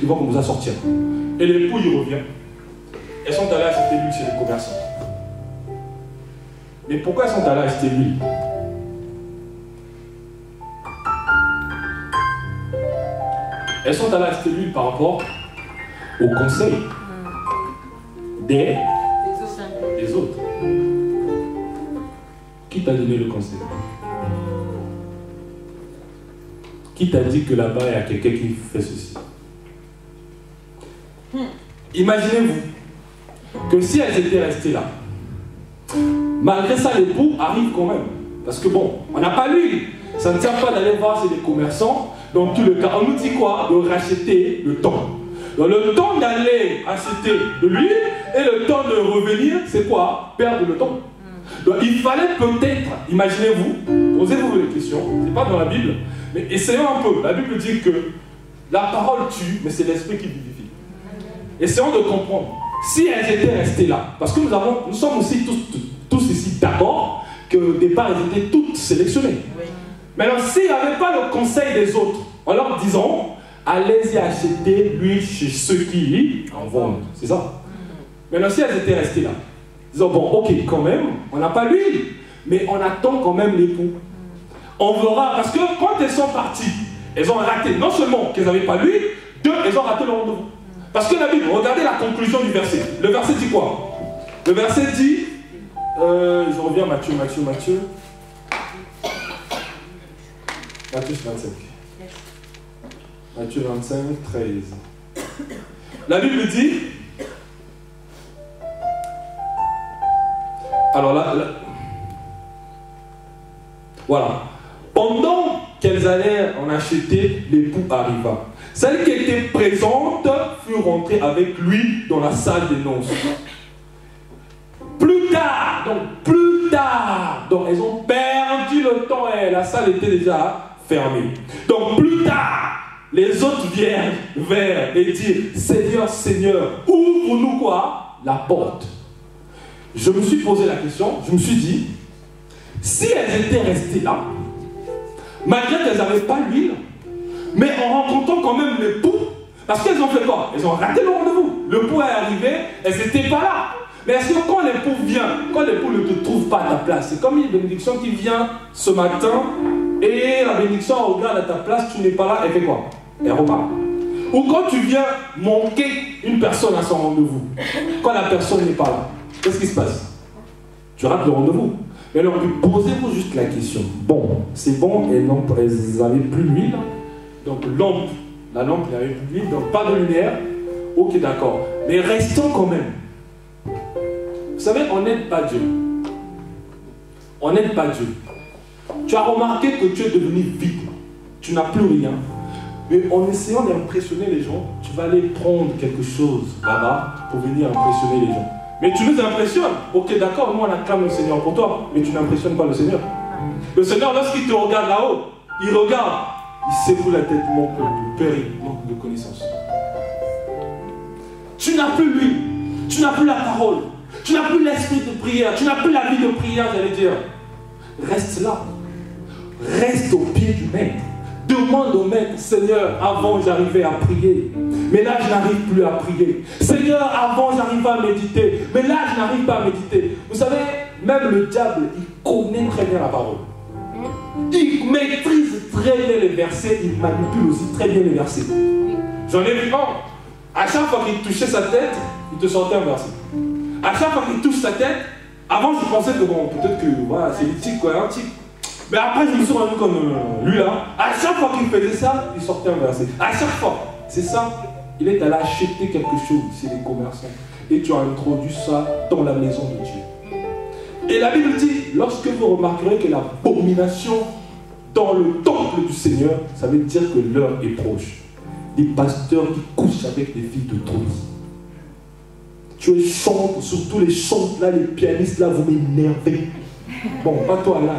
Ils vont commencer à sortir. Et l'époux, il revient. Elles sont allées acheter l'huile chez les commerçants. Mais pourquoi elles sont allées acheter l'huile? Elles sont allées acheter l'huile par rapport au conseil des autres. Qui t'a donné le conseil? Qui t'a dit que là-bas il y a quelqu'un qui fait ceci? Imaginez-vous que si elles étaient restées là, malgré ça l'époux arrive quand même. Parce que bon, on n'a pas l'huile. Ça ne sert pas d'aller voir chez les commerçants. Dans tout le cas, on nous dit quoi? De racheter le temps. Donc le temps d'aller acheter de l'huile et le temps de revenir, c'est quoi? Perdre le temps. Donc il fallait peut-être, imaginez-vous, posez-vous les questions, c'est pas dans la Bible, mais essayons un peu. La Bible dit que la parole tue, mais c'est l'esprit qui vivifie. Essayons de comprendre. Si elles étaient restées là, parce que nous sommes aussi tous ici d'accord qu'au départ elles étaient toutes sélectionnées. Maintenant, s'il n'y avait pas le conseil des autres, en leur disant, allez-y acheter l'huile chez ceux qui en vendent. C'est ça. Maintenant, si elles étaient restées là, disant, bon, ok, quand même, on n'a pas l'huile, mais on attend quand même l'époux. On verra, parce que quand elles sont parties, elles ont raté, non seulement qu'elles n'avaient pas l'huile, deux, elles ont raté le rendez-vous. Parce que la Bible, regardez la conclusion du verset. Le verset dit quoi? Le verset dit, je reviens Matthieu 25. Matthieu 25, 13. La Bible dit, alors là, voilà. Pendant qu'elles allaient en acheter, l'époux arriva. Celle qui était présente fut rentrée avec lui dans la salle des noces. Plus tard, donc elles ont perdu le temps et la salle était déjà fermée. Donc plus tard, les autres viennent vers et disent, Seigneur, Seigneur, ouvre-nous quoi? La porte. Je me suis posé la question, je me suis dit, si elles étaient restées là, malgré qu'elles n'avaient pas l'huile, mais en rencontrant quand même l'époux, parce qu'elles ont fait quoi? Elles ont raté le rendez-vous. L'époux est arrivé, elles n'étaient pas là. Mais est-ce que quand l'époux vient, quand l'époux ne te trouve pas à ta place, c'est comme une bénédiction qui vient ce matin, et la bénédiction regarde à ta place, tu n'es pas là, elle fait quoi? Elle repart. Ou quand tu viens manquer une personne à son rendez-vous, quand la personne n'est pas là, qu'est-ce qui se passe? Tu rates le rendez-vous. Mais alors, posez-vous juste la question. Bon, c'est bon, elles n'avaient plus l'huile. Donc, la lampe n'avait plus d'huile, donc pas de lumière. Ok, d'accord. Mais restons quand même. Vous savez, on n'aide pas Dieu. On n'aide pas Dieu. Tu as remarqué que tu es devenu vide. Tu n'as plus rien. Mais en essayant d'impressionner les gens, tu vas aller prendre quelque chose là-bas pour venir impressionner les gens. Mais tu nous impressionnes. Ok, d'accord, nous on acclame le Seigneur pour toi, mais tu n'impressionnes pas le Seigneur. Le Seigneur, lorsqu'il te regarde là-haut, il regarde, il secoue la tête, manque de péril, manque de connaissance. Tu n'as plus lui. Tu tu n'as plus la parole, tu n'as plus l'esprit de prière, tu n'as plus la vie de prière, j'allais dire. Reste là. Reste au pied du maître. Demande au maître, Seigneur, avant j'arrivais à prier, mais là je n'arrive plus à prier. Seigneur, avant j'arrivais à méditer, mais là je n'arrive pas à méditer. Vous savez, même le diable, il connaît très bien la parole. Il maîtrise très bien les versets, il manipule aussi très bien les versets. J'en ai vu un. À chaque fois qu'il touchait sa tête, il te sortait un verset. À chaque fois qu'il touche sa tête, avant je pensais que bon, peut-être que voilà, c'est l'éthique quoi, un tic. Mais après je me suis rendu compte, lui là, à chaque fois qu'il faisait ça, il sortait un verset. À chaque fois, c'est ça. Il est allé acheter quelque chose chez les commerçants. Et tu as introduit ça dans la maison de Dieu. Et la Bible dit, lorsque vous remarquerez que l'abomination dans le temple du Seigneur, ça veut dire que l'heure est proche. Des pasteurs qui couchent avec des filles de Tony. Tu chantes, surtout les chantes là, les pianistes là, vous m'énervez. Bon, pas toi là.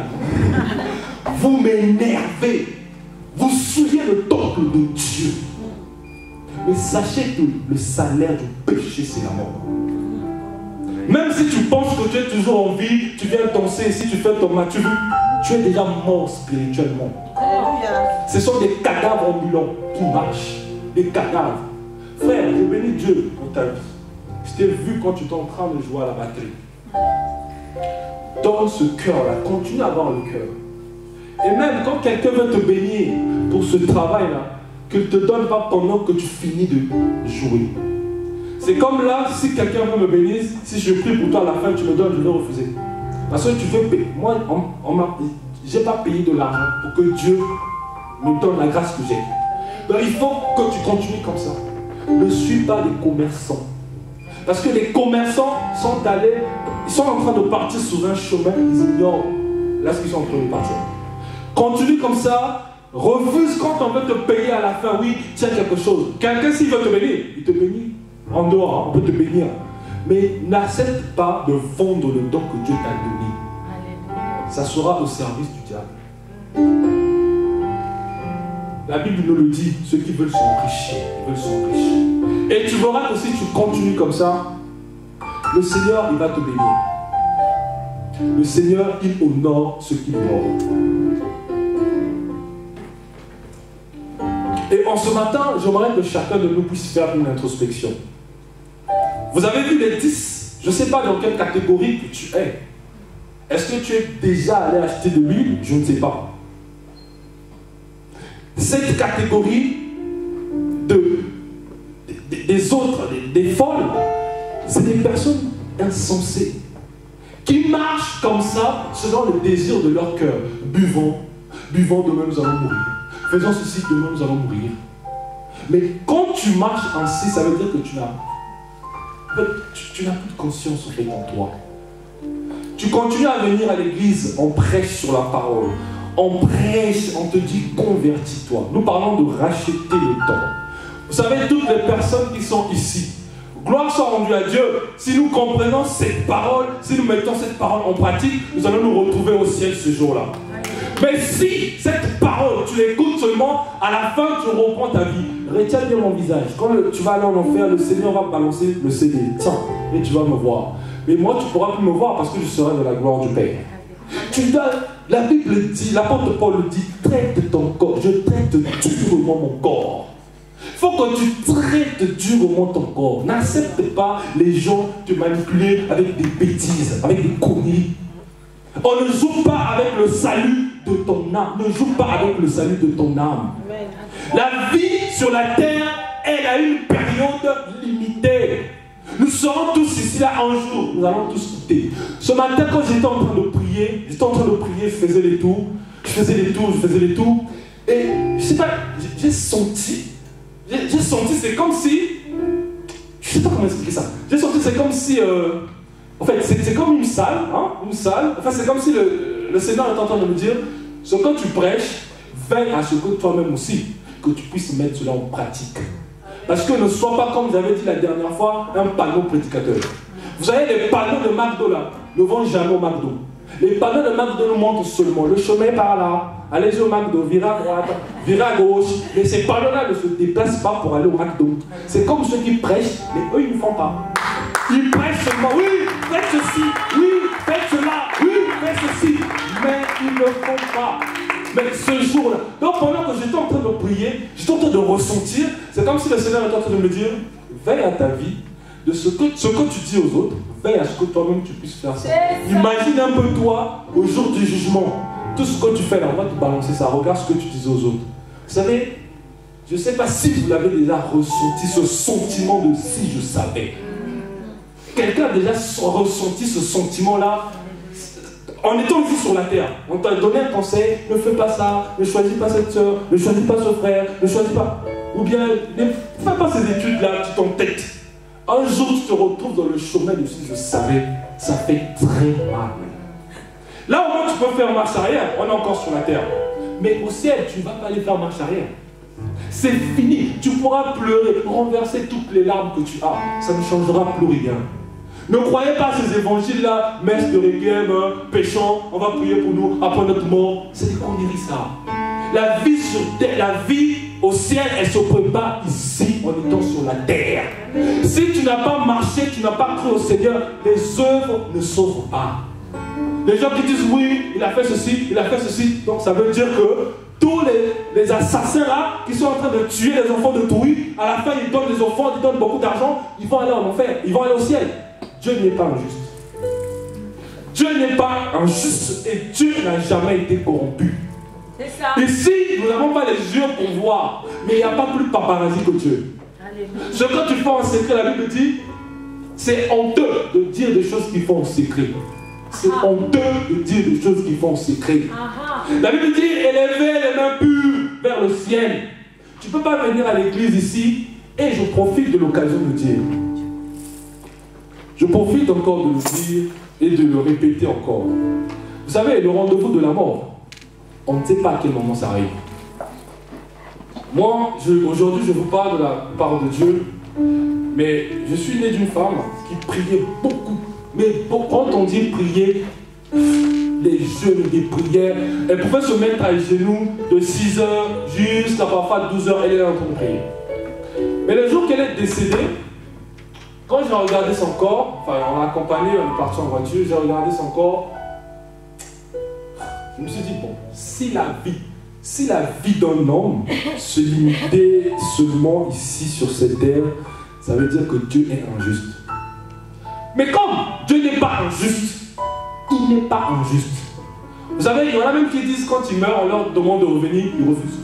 Vous m'énervez. Vous souillez le temple de Dieu. Mais sachez que le salaire du péché, c'est la mort. Même si tu penses que tu es toujours en vie, tu viens danser, si tu fais ton match, tu es déjà mort spirituellement. Ce sont des cadavres ambulants qui marchent. Des cadavres. Frère, je bénis Dieu pour ta vie. Je t'ai vu quand tu étais en train de jouer à la batterie. Donne ce cœur-là, continue à avoir le cœur. Et même quand quelqu'un veut te bénir pour ce travail-là, qu'il ne te donne pas pendant que tu finis de jouer. C'est comme là, si quelqu'un veut me bénir, si je prie pour toi à la fin, tu me donnes, je vais refuser. Parce que tu veux payer. Moi, je n'ai pas payé de l'argent pour que Dieu me donne la grâce que j'ai. Donc il faut que tu continues comme ça. Ne suis pas les commerçants. Parce que les commerçants sont allés, ils sont en train de partir sur un chemin, ils ignorent là ce qu'ils sont en train de partir. Continue comme ça, refuse quand on veut te payer à la fin, oui, tiens quelque chose. Quelqu'un s'il veut te bénir, il te bénit en dehors, on peut te bénir. Mais n'accepte pas de vendre le don que Dieu t'a donné. Ça sera au service du diable. La Bible nous le dit, ceux qui veulent s'enrichir, ils veulent s'enrichir. Et tu verras que si tu continues comme ça, le Seigneur, il va te bénir. Le Seigneur, il honore ceux qui l'honorent. Et en ce matin, j'aimerais que chacun de nous puisse faire une introspection. Vous avez vu les 10, je ne sais pas dans quelle catégorie que tu es. Est-ce que tu es déjà allé acheter de l'huile? Je ne sais pas. Cette catégorie des autres, des folles, c'est des personnes insensées qui marchent comme ça selon le désir de leur cœur. Buvons, demain nous allons mourir. Faisons ceci, demain nous allons mourir. Mais quand tu marches ainsi, ça veut dire que tu n'as plus de conscience en fait en toi. Tu continues à venir à l'église, on prêche sur la parole. On prêche, on te dit convertis-toi. Nous parlons de racheter le temps. Vous savez, toutes les personnes qui sont ici, gloire soit rendue à Dieu. Si nous comprenons cette parole, si nous mettons cette parole en pratique, nous allons nous retrouver au ciel ce jour-là. Mais si cette parole, tu l'écoutes seulement, à la fin tu reprends ta vie. Retiens bien mon visage. Quand tu vas aller en enfer, le Seigneur va balancer le CD. Tiens, et tu vas me voir. Mais moi, tu ne pourras plus me voir parce que je serai de la gloire du Père. Tu dois, la Bible dit, l'apôtre Paul dit, traite ton corps, je traite durement mon corps. Il faut que tu traites durement ton corps. N'accepte pas les gens te manipuler avec des bêtises, avec des conneries. On ne joue pas avec le salut de ton âme. Ne joue pas avec le salut de ton âme. Amen. La vie sur la terre, elle a une période limitée. Nous serons tous ici là un jour, nous allons tous quitter. Ce matin, quand j'étais en train de prier, je faisais les tours, et je sais pas, j'ai senti, c'est comme si, je sais pas comment expliquer ça, j'ai senti, c'est comme si, en fait, c'est comme une salle, enfin c'est comme si le Seigneur est en train de me dire, ce que tu prêches, veille à ce que toi-même aussi, que tu puisses mettre cela en pratique. Parce que ne sois pas, comme j'avais dit la dernière fois, un panneau prédicateur. Vous savez, les panneaux de McDo là, ne vont jamais au McDo. Les panneaux de McDo nous montrent seulement le chemin par là, allez au McDo, virez à droite, virez à gauche. Mais ces panneaux là ne se déplacent pas pour aller au McDo. C'est comme ceux qui prêchent, mais eux ils ne font pas. Ils prêchent seulement, oui, faites ceci, oui, faites cela, oui, faites ceci. Mais ils ne font pas. Mais ce jour-là, donc pendant que j'étais en train de prier, j'étais en train de ressentir, c'est comme si le Seigneur était en train de me dire, veille à ta vie, de ce que tu dis aux autres, veille à ce que toi-même tu puisses faire ça. Imagine un peu toi, au jour du jugement, tout ce que tu fais là, on va te balancer ça, regarde ce que tu disais aux autres. Vous savez, je ne sais pas si vous l'avez déjà ressenti, ce sentiment de si je savais. Quelqu'un a déjà ressenti ce sentiment-là en étant vu sur la terre. On t'a donné un conseil, ne fais pas ça, ne choisis pas cette soeur, ne choisis pas ce frère, ne choisis pas. Ou bien, ne fais pas ces études-là, tu t'entêtes. Un jour, tu te retrouves dans le chemin de si je savais, ça fait très mal. Là, au moins, tu peux faire marche arrière, on est encore sur la terre. Mais au ciel, tu ne vas pas aller faire marche arrière. C'est fini, tu pourras pleurer, renverser toutes les larmes que tu as, ça ne changera plus rien. Ne croyez pas à ces évangiles-là, messe de requiem, péchons, on va prier pour nous après notre mort. C'est des conneries ça. La vie sur terre, la vie au ciel, elle se prépare ici en étant sur la terre. Si tu n'as pas marché, tu n'as pas cru au Seigneur, les œuvres ne sauvent pas. Les gens qui disent oui, il a fait ceci, il a fait ceci, donc ça veut dire que tous les assassins là, qui sont en train de tuer les enfants de Touy, à la fin ils donnent des enfants, ils donnent beaucoup d'argent, ils vont aller en enfer, ils vont aller au ciel. Dieu n'est pas injuste. Dieu n'est pas injuste et Dieu n'a jamais été corrompu. C'est ça. Ici, nous n'avons pas les yeux pour voir, mais il n'y a pas plus paparazzi que Dieu. Alléluia. Ce que tu fais en secret, la Bible dit, c'est honteux de dire des choses qu'il faut en secret. C'est honteux de dire des choses qu'il faut en secret. La Bible dit, élevez les mains pures vers le ciel. Tu ne peux pas venir à l'église ici, et je profite de l'occasion de dire. Je profite encore de le dire et de le répéter encore. Vous savez, le rendez-vous de la mort, on ne sait pas à quel moment ça arrive. Moi, aujourd'hui, je vous parle de la parole de Dieu, mais je suis né d'une femme qui priait beaucoup. Mais quand on dit prier, les jeûnes, des prières, elle pouvait se mettre à genoux de 6 heures jusqu'à parfois 12 heures, elle est en train de prier. Mais le jour qu'elle est décédée, quand j'ai regardé son corps, enfin on l'a accompagné, on est parti en voiture, j'ai regardé son corps, je me suis dit, bon, si la vie d'un homme se limitait seulement ici sur cette terre, ça veut dire que Dieu est injuste. Mais comme Dieu n'est pas injuste, il n'est pas injuste. Vous savez, il y en a même qui disent quand ils meurent, on leur demande de revenir, ils refusent.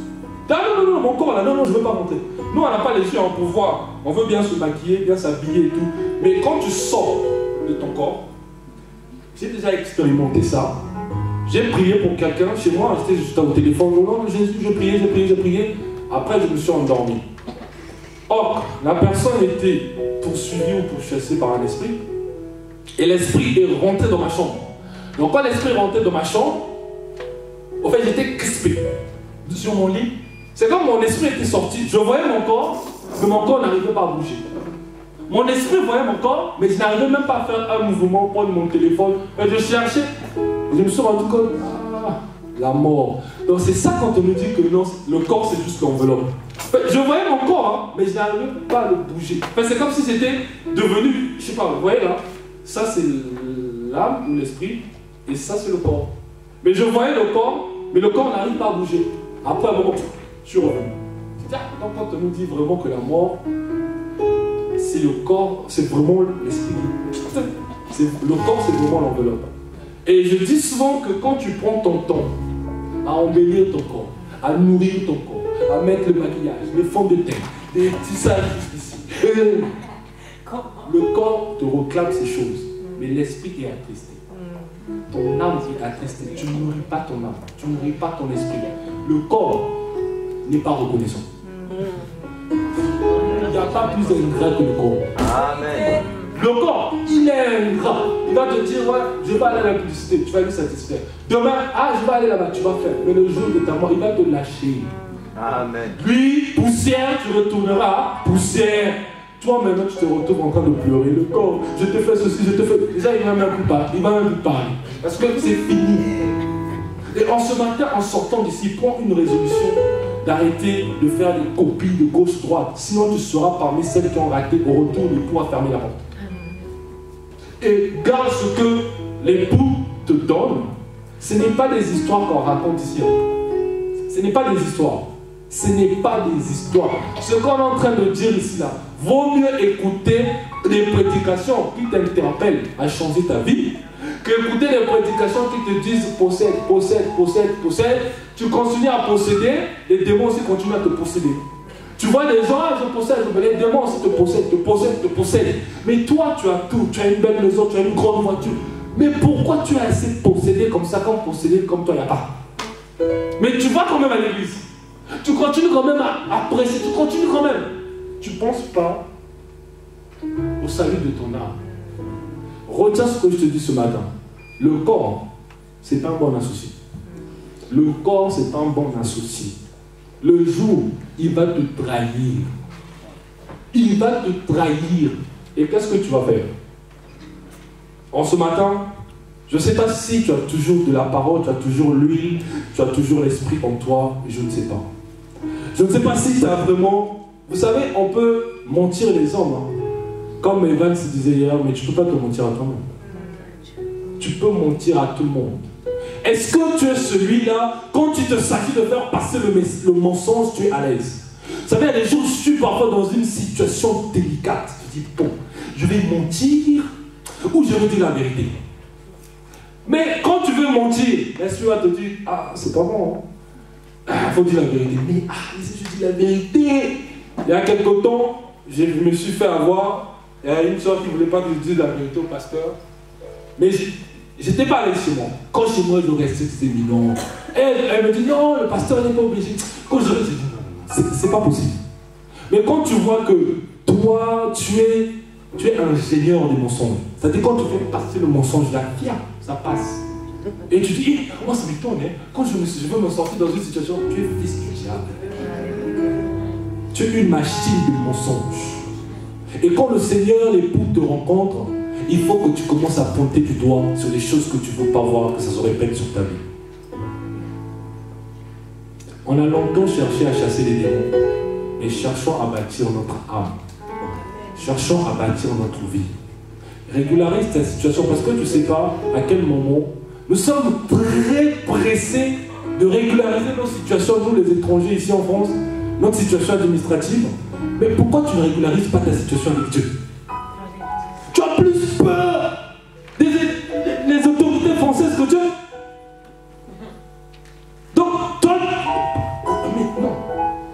Non, mon corps là, non, je ne veux pas monter. Nous, on n'a pas les yeux en pouvoir. On veut bien se maquiller, bien s'habiller et tout. Mais quand tu sors de ton corps, j'ai déjà expérimenté ça. J'ai prié pour quelqu'un, chez moi, j'étais juste au téléphone, non, Jésus, j'ai prié. Après, je me suis endormi. Or, la personne était poursuivie ou pourchassée par un esprit. Et l'esprit est rentré dans ma chambre. Donc quand l'esprit est rentré dans ma chambre, au fait j'étais crispé sur mon lit. C'est comme mon esprit était sorti. Je voyais mon corps, mais mon corps n'arrivait pas à bouger. Mon esprit voyait mon corps, mais je n'arrivais même pas à faire un mouvement, prendre mon téléphone. Et je cherchais. Je me suis rendu compte, la mort. Donc c'est ça quand on nous dit que non, le corps c'est juste l'enveloppe. Je voyais mon corps, hein, mais je n'arrivais pas à le bouger. C'est comme si c'était devenu, je sais pas, vous voyez là, ça c'est l'âme ou l'esprit, et ça c'est le corps. Mais je voyais le corps, mais le corps n'arrive pas à bouger. Après un moment, je suis revenu. Donc quand on nous dit vraiment que la mort, c'est le corps, c'est vraiment l'esprit. Le corps c'est vraiment l'enveloppe. Et je dis souvent que quand tu prends ton temps à embellir ton corps, à nourrir ton corps, à mettre le maquillage, les fonds de teint, des tissages jusqu'ici, le corps te réclame ces choses, mais l'esprit est attristé. Ton âme est attristée. Tu ne nourris pas ton âme, tu ne nourris pas ton esprit. Le corps n'est pas reconnaissant. Il n'y a pas plus ingrat que le corps. Amen. Le corps, il est ingrat. Il va te dire, ouais, je vais aller à la publicité, tu vas lui satisfaire. Demain, je vais aller là-bas, tu vas faire. Mais le jour de ta mort, il va te lâcher. Amen. Lui, poussière, tu retourneras, poussière. Toi maintenant, tu te retrouves en train de pleurer. Le corps, je te fais ceci, je te fais. Déjà, il va même plus parler. Il va même plus parler. Parce que c'est fini. Et en ce matin, en sortant d'ici, prends une résolution d'arrêter de faire des copies de gauche-droite. Sinon, tu seras parmi celles qui ont raté au retour de pouvoir fermer la porte. et garde ce que l'époux te donne. Ce n'est pas des histoires qu'on raconte ici. Ce n'est pas des histoires. Ce n'est pas des histoires. Ce qu'on est en train de dire ici, là, vaut mieux écouter des prédications qui t'interpellent à changer ta vie qu'écouter des prédications qui te disent possède, possède, possède, possède. Tu continues à posséder, les démons aussi continuent à te posséder. Tu vois des gens, je possède, les démons aussi te possèdent, te possèdent, te possèdent. Mais toi, tu as tout. Tu as une belle maison, tu as une grande voiture. Mais pourquoi tu as assez possédé comme ça, comme possédé comme toi, il n'y a pas? Mais tu vas quand même à l'église. Tu continues quand même à prêcher, tu continues quand même. Tu ne penses pas au salut de ton âme. Retiens ce que je te dis ce matin. Le corps, ce n'est pas un bon associé. Le corps, ce n'est pas un bon associé. Le jour, il va te trahir. Il va te trahir. Et qu'est-ce que tu vas faire? En ce matin, je ne sais pas si tu as toujours de la parole, tu as toujours l'huile, tu as toujours l'esprit en toi, je ne sais pas. Je ne sais pas si tu as vraiment... Vous savez, on peut mentir les hommes. Hein. Comme Evan se disait hier, mais tu ne peux pas te mentir à toi-même. Tu peux mentir à tout le monde. Est-ce que tu es celui-là, quand il te s'agit de faire passer le mensonge, tu es à l'aise? Vous savez, il y a des jours, je suis parfois dans une situation délicate. Je dis, bon, je vais mentir ou je vais dire la vérité. Mais quand tu veux mentir, l'esprit va te dire, ah, c'est pas bon. Il faut dire la vérité. Mais si je dis la vérité, il y a quelque temps, je me suis fait avoir. Il y a une soeur qui ne voulait pas que je dise la vérité au pasteur. Mais j'étais pas allé chez moi. Quand chez moi, je restais, c'était mignon. Elle me dit, non, le pasteur n'est pas obligé. Quand je dis, non, c'est pas possible. Mais quand tu vois que toi, tu es ingénieur des mensonges, c'est-à-dire quand tu fais passer le mensonge, la fière, ça passe. Et tu dis, moi ça m'étonne, hein. Quand je veux me sortir dans une situation, tu es fils du diable. Tu es une machine de mensonges. Et quand le Seigneur, l'époux, te rencontre, il faut que tu commences à pointer du doigt sur les choses que tu ne veux pas voir, que ça se répète sur ta vie. On a longtemps cherché à chasser les démons, mais cherchons à bâtir notre âme. Cherchons à bâtir notre vie. Régularise ta situation parce que tu ne sais pas à quel moment. Nous sommes très pressés de régulariser nos situations, nous les étrangers ici en France, notre situation administrative. Mais pourquoi tu ne régularises pas ta situation avec Dieu? Tu as plus peur des autorités françaises que Dieu. Donc, toi, mais non,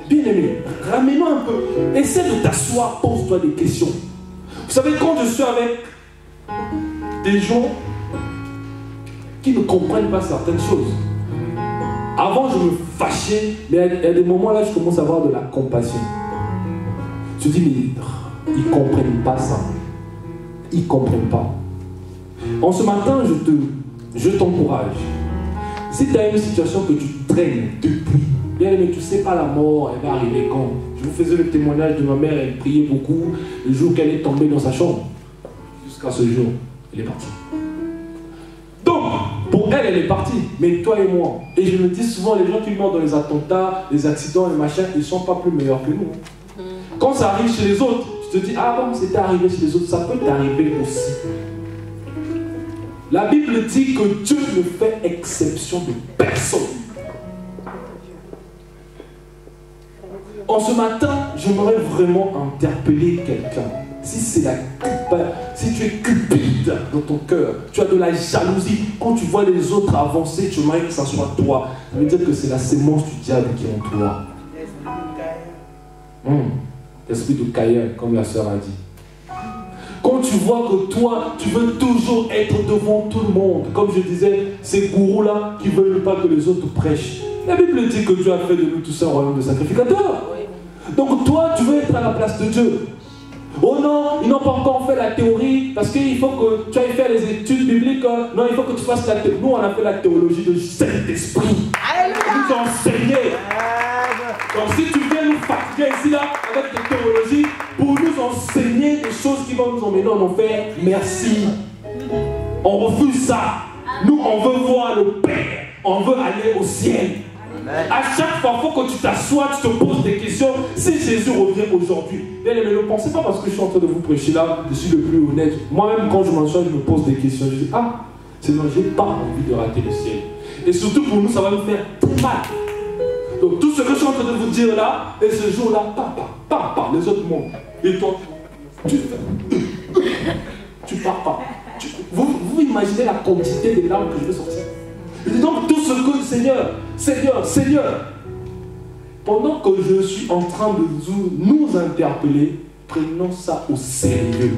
bien aimé, ramène-moi un peu. Essaie de t'asseoir, pose-toi des questions. Vous savez, quand je suis avec des gens qui ne comprennent pas certaines choses, avant je me fâchais, mais il y a des moments là, je commence à avoir de la compassion. Je dis, mais ils ne comprennent pas ça. Ils ne comprennent pas. En ce matin, je t'encourage. Si tu as une situation que tu traînes depuis, bien aimé, tu ne sais pas la mort, elle va arriver quand. Je vous faisais le témoignage de ma mère, elle priait beaucoup le jour qu'elle est tombée dans sa chambre. Jusqu'à ce jour, elle est partie. Donc, pour elle, elle est partie. Mais toi et moi, et je me dis souvent, les gens qui meurent dans les attentats, les accidents, les machins, ils ne sont pas plus meilleurs que nous. Quand ça arrive chez les autres, tu te dis, ah bon, c'était arrivé chez les autres, ça peut t'arriver aussi. La Bible dit que Dieu ne fait exception de personne. En ce matin, j'aimerais vraiment interpeller quelqu'un. Si tu es cupide dans ton cœur, tu as de la jalousie, quand tu vois les autres avancer, tu aimerais que ça soit toi. Ça veut dire que c'est la sémence du diable qui est en toi. L'esprit de Caïn, comme la sœur a dit. Quand tu vois que toi, tu veux toujours être devant tout le monde, comme je disais, ces gourous-là qui ne veulent pas que les autres prêchent. La Bible dit que Dieu a fait de nous tous un royaume de sacrificateurs. Donc toi, tu veux être à la place de Dieu. Oh non, ils n'ont pas encore fait la théorie, parce qu'il faut que tu ailles faire les études bibliques. Non, il faut que tu fasses la théorie. Nous, on a fait la théologie de Saint-Esprit. Nous enseigner. Donc si tu viens nous fatiguer ici, là, avec des théologies, pour nous enseigner des choses qui vont nous emmener en enfer, merci. On refuse ça. Nous, on veut voir le Père. On veut aller au ciel. À chaque fois, il faut que tu t'assoies, tu te poses des questions. Si Jésus revient aujourd'hui, bien aimé, ne pensez pas parce que je suis en train de vous prêcher là, je suis le plus honnête. Moi-même, quand je m'assois, je me pose des questions. Je dis, ah, Seigneur, je n'ai pas envie de rater le ciel. Et surtout pour nous, ça va nous faire très mal. Donc tout ce que je suis en train de vous dire là, et ce jour-là, papa, les autres montent. Et toi, tu pars pas. Vous imaginez la quantité de larmes que je vais sortir. Et donc tout ce que, Seigneur, pendant que je suis en train de nous interpeller, prenons ça au sérieux.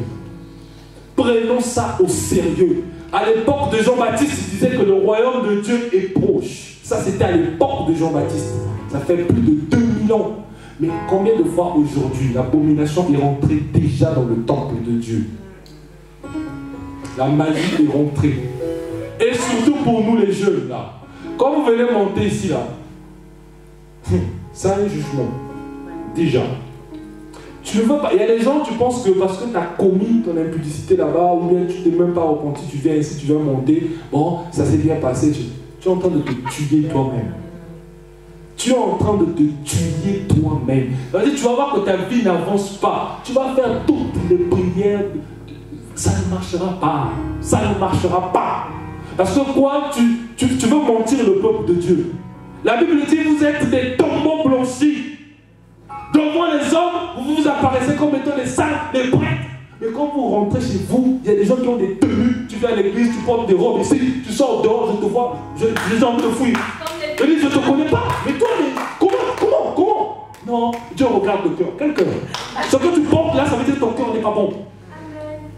Prenons ça au sérieux. À l'époque de Jean-Baptiste, il disait que le royaume de Dieu est proche. Ça, c'était à l'époque de Jean-Baptiste. Ça fait plus de 2000 ans. Mais combien de fois aujourd'hui, l'abomination est rentrée déjà dans le temple de Dieu? La magie est rentrée. Et surtout pour nous les jeunes, là. Quand vous venez monter ici, là, c'est un jugement. Déjà. Tu ne veux pas. Il y a des gens, tu penses que parce que tu as commis ton impudicité là-bas, ou bien tu t'es même pas repenti, tu viens ici, tu viens monter, bon, ça s'est bien passé. Tu es en train de te tuer toi-même. Tu es en train de te tuer toi-même. C'est-à-dire, tu vas voir que ta vie n'avance pas. Tu vas faire toutes les prières. Ça ne marchera pas. Ça ne marchera pas. Parce que quoi, tu veux mentir le peuple de Dieu. La Bible dit, vous êtes des tombeaux blanchis. Devant les hommes, vous vous apparaissez comme étant des salles, des prêtres. Mais quand vous rentrez chez vous, il y a des gens qui ont des tenues. Tu viens à l'église, tu portes des robes ici, tu sors dehors, je te vois, les gens te fouillent. Je dis, je ne te connais pas. Mais toi, comment? Non, Dieu regarde le cœur. Quel cœur? Ce que tu portes là, ça veut dire que ton cœur n'est pas bon.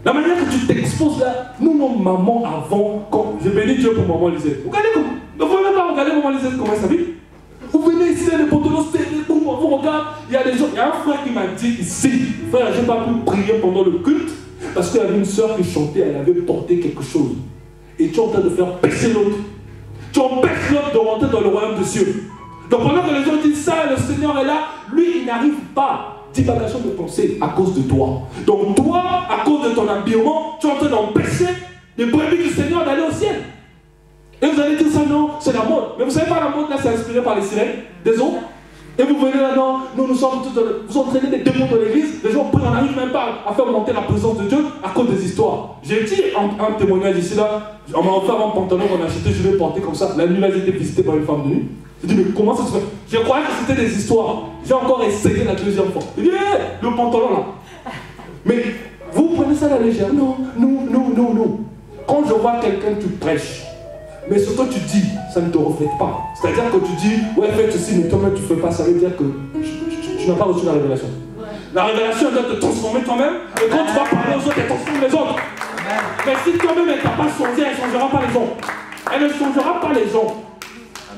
La manière que tu t'exposes là, nous, nos mamans avant, quand je bénis Dieu pour maman Lisette. Vous regardez comment? Ne pouvez même pas regarder maman Lisette comment elle s'habille. Vous venez ici, les pantalons serrés, vous regardez, il y a des gens, il y a un frère qui m'a dit ici, frère, je n'ai pas pu prier pendant le culte, parce qu'il y avait une soeur qui chantait, elle avait porté quelque chose. Et tu es en train de faire pécher l'autre. Tu empêches l'autre de rentrer dans le royaume des cieux. Donc pendant que les gens disent ça, le Seigneur est là, lui, il n'arrive pas. Divagation de pensée à cause de toi. Donc toi, à cause de ton habillement, tu es en train d'empêcher les brebis du Seigneur d'aller au ciel. Et vous allez dire ça, non, c'est la mode. Mais vous savez pas, la mode là, c'est inspiré par les sirènes des eaux. Et vous venez là, non, nous sommes tous, vous entraînez des démons de l'église, les gens prient, on n'arrive même pas à faire monter la présence de Dieu à cause des histoires. J'ai dit un témoignage ici là, on m'a offert un pantalon qu'on a acheté, je l'ai porté comme ça. La nuit là, j'ai été visité par une femme de nuit. J'ai dit, mais comment ça se fait? Je croyais que c'était des histoires. J'ai encore essayé la deuxième fois. J'ai dit, hey, le pantalon là. Mais vous prenez ça à la légère. Non. Quand je vois quelqu'un, tu prêches. Mais ce que tu dis, ça ne te reflète pas. C'est-à-dire que tu dis, ouais, fais ceci, mais toi-même tu ne fais pas. Ça veut dire que tu n'as pas reçu la révélation. La révélation doit te transformer toi-même. Et quand tu vas parler aux autres, elle transforme les autres. Mais si toi-même elle ne t'a pas changé, elle ne changera pas les gens. Elle ne changera pas les gens.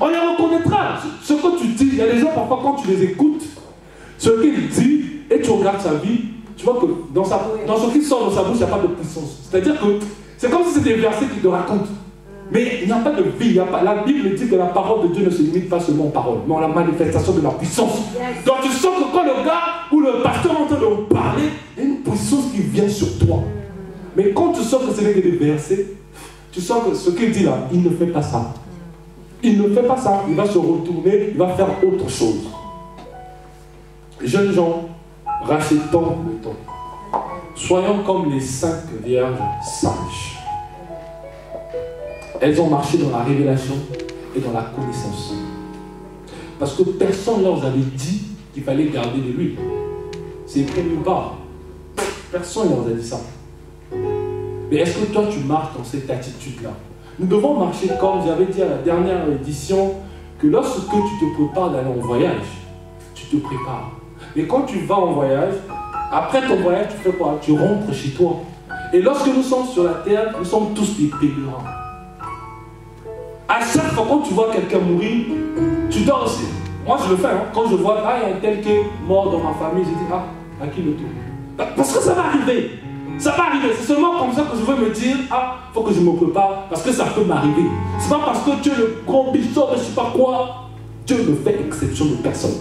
On les reconnaîtra. Ce que tu dis, il y a des gens parfois quand tu les écoutes, ce qu'il dit, et tu regardes sa vie, tu vois que dans ce qui sort de sa bouche, il n'y a pas de puissance. C'est-à-dire que c'est comme si c'était des versets qui te racontent. Mais il n'y a pas de vie. La Bible dit que la parole de Dieu ne se limite pas seulement aux paroles, mais à la manifestation de la puissance. Donc tu sens que quand le gars ou le pasteur est en train de parler, il y a une puissance qui vient sur toi. Mais quand tu sens que ce n'est que des versets, tu sens que ce qu'il dit là, il ne fait pas ça. Il ne fait pas ça, il va se retourner, il va faire autre chose. Jeunes gens, rachetons le temps. Soyons comme les 5 vierges sages. Elles ont marché dans la révélation et dans la connaissance. Parce que personne ne leur avait dit qu'il fallait garder de l'huile. C'est écrit nulle part. Personne ne leur a dit ça. Mais est-ce que toi tu marches dans cette attitude-là? Nous devons marcher comme j'avais dit à la dernière édition, que lorsque tu te prépares d'aller en voyage, tu te prépares. Mais quand tu vas en voyage, après ton voyage, tu fais quoi? Tu rentres chez toi. Et lorsque nous sommes sur la terre, nous sommes tous des pèlerins. À chaque fois quand tu vois quelqu'un mourir, tu dois aussi. Moi je le fais, hein. Quand je vois, il y a un tel qui est mort dans ma famille, je dis, à qui le tour? Parce que ça va arriver. Ça va arriver, c'est seulement comme ça que je veux me dire, il faut que je me prépare, parce que ça peut m'arriver. C'est pas parce que Dieu est le grand bishop de je sais pas quoi, Dieu ne fait exception de personne.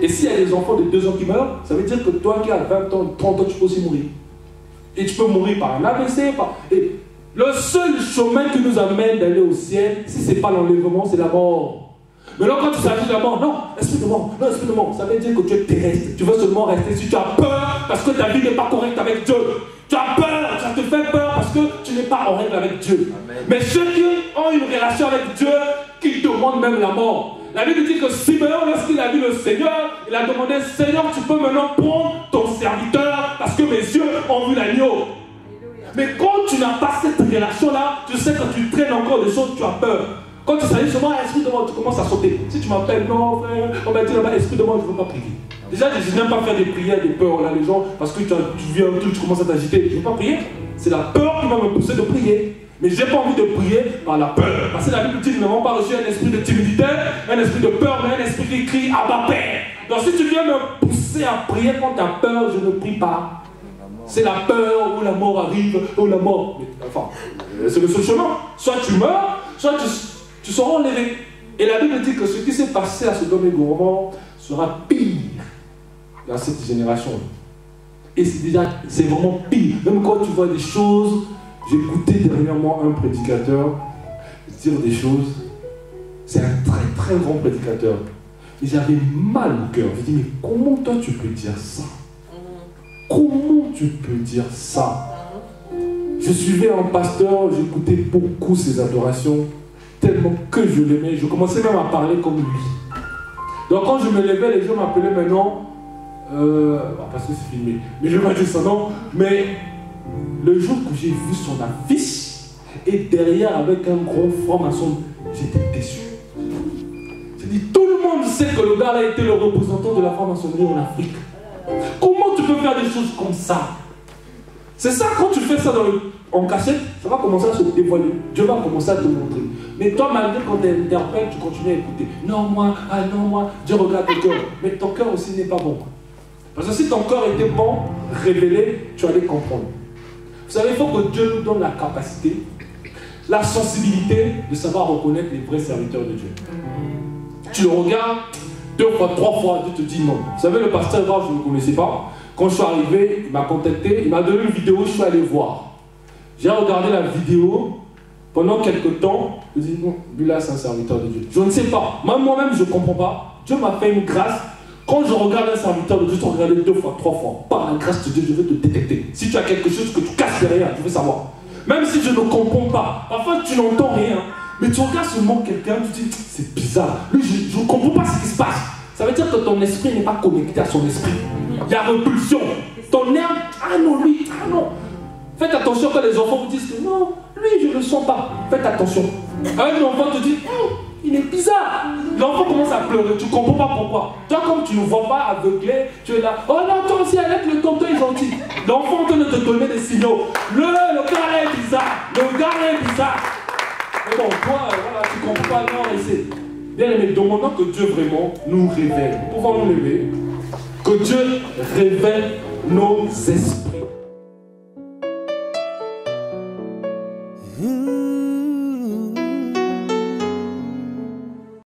Et s'il y a des enfants de 2 ans qui meurent, ça veut dire que toi qui as 20 ans, 30 ans, tu peux aussi mourir. Et tu peux mourir par un AVC, Et le seul chemin qui nous amène d'aller au ciel, si ce n'est pas l'enlèvement, c'est la mort. Mais là, quand il s'agit de la mort, non, esprit de mort, non, esprit de mort, ça veut dire que tu es terrestre. Tu veux seulement rester si tu as peur parce que ta vie n'est pas correcte avec Dieu. Tu as peur, ça te fait peur parce que tu n'es pas en règle avec Dieu. Amen. Mais ceux qui ont une relation avec Dieu, qui demandent même la mort. La Bible dit que Simeon, lorsqu'il a vu le Seigneur, il a demandé, Seigneur, tu peux maintenant prendre ton serviteur parce que mes yeux ont vu l'agneau. Mais quand tu n'as pas cette relation-là, tu sais que tu traînes encore des choses, tu as peur. Quand tu s'agit seulement à esprit de mort, tu commences à sauter. Si tu m'appelles, non frère, on m'a dit là-bas, esprit de mort, je ne veux pas prier. Déjà, je n'aime pas faire des prières, des peurs là, les gens, parce que tu viens un truc, tu commences à t'agiter. Je ne veux pas prier. C'est la peur qui va me pousser de prier. Mais je n'ai pas envie de prier par la peur. Parce que la Bible dit que nous n'avons pas reçu un esprit de timidité, un esprit de peur, mais un esprit qui crie Abba Père. Donc si tu viens me pousser à prier quand tu as peur, je ne prie pas. C'est la peur où la mort arrive, où la mort. Mais, enfin, c'est le seul chemin. Soit tu meurs, soit tu seras enlevé. Et la Bible dit que ce qui s'est passé à Sodome et Gomorrhe sera pire dans cette génération. Et c'est vraiment pire. Même quand tu vois des choses, j'ai écouté dernièrement un prédicateur dire des choses. C'est un très très grand prédicateur. Et j'avais mal au cœur. Je dis, mais comment toi tu peux dire ça? Comment tu peux dire ça? Je suivais un pasteur, j'écoutais beaucoup ses adorations, tellement que je l'aimais. Je commençais même à parler comme lui. Donc quand je me levais, les gens m'appelaient maintenant, parce que c'est filmé, mais je ne vais pas dire son nom, mais le jour que j'ai vu son affiche, et derrière avec un gros franc-maçon, j'étais déçu. J'ai dit, tout le monde sait que le gars là était le représentant de la franc-maçonnerie en Afrique. Comment tu peux faire des choses comme ça? C'est ça, quand tu fais ça en cachette, ça va commencer à se dévoiler. Dieu va commencer à te montrer. Mais toi, malgré quand tu interprètes, tu continues à écouter. Non, moi, ah non, moi, Dieu regarde ton cœur. Mais ton cœur aussi n'est pas bon. Parce que si ton cœur était bon, révélé, tu allais comprendre. Vous savez, il faut que Dieu nous donne la capacité, la sensibilité de savoir reconnaître les vrais serviteurs de Dieu. Tu le regardes 2 fois, 3 fois, Dieu te dit non. Vous savez, le pasteur Edouard, je ne le connaissais pas. Quand je suis arrivé, il m'a contacté, il m'a donné une vidéo, je suis allé voir. J'ai regardé la vidéo pendant quelques temps. Je me dis non, lui là, c'est un serviteur de Dieu. Je ne sais pas. Moi-même, je ne comprends pas. Dieu m'a fait une grâce. Quand je regarde un serviteur de Dieu, je te regarde 2 fois, 3 fois. Par la grâce de Dieu, je vais te détecter. Si tu as quelque chose que tu casses derrière, je veux savoir. Même si je ne comprends pas. Parfois, tu n'entends rien. Mais tu regardes seulement quelqu'un, tu te dis, c'est bizarre. Lui, je ne comprends pas ce qui se passe. Ça veut dire que ton esprit n'est pas connecté à son esprit. Il y a repulsion. Ton âme, ah non, lui, ah non. Faites attention quand les enfants vous disent que non, lui, je ne le sens pas. Faites attention. Un enfant te dit, il est bizarre. L'enfant commence à pleurer, tu ne comprends pas pourquoi. Toi, comme tu ne vois pas aveuglé, tu es là. Oh non, toi aussi, avec le tonton est gentil. L'enfant te donner des signaux. Le gars est bizarre. Le gars est bizarre. Mais bon, toi, voilà, tu ne comprends pas, non, essaie. Bien aimé, demandons que Dieu vraiment nous révèle. Nous pouvons nous lever. Que Dieu révèle nos esprits.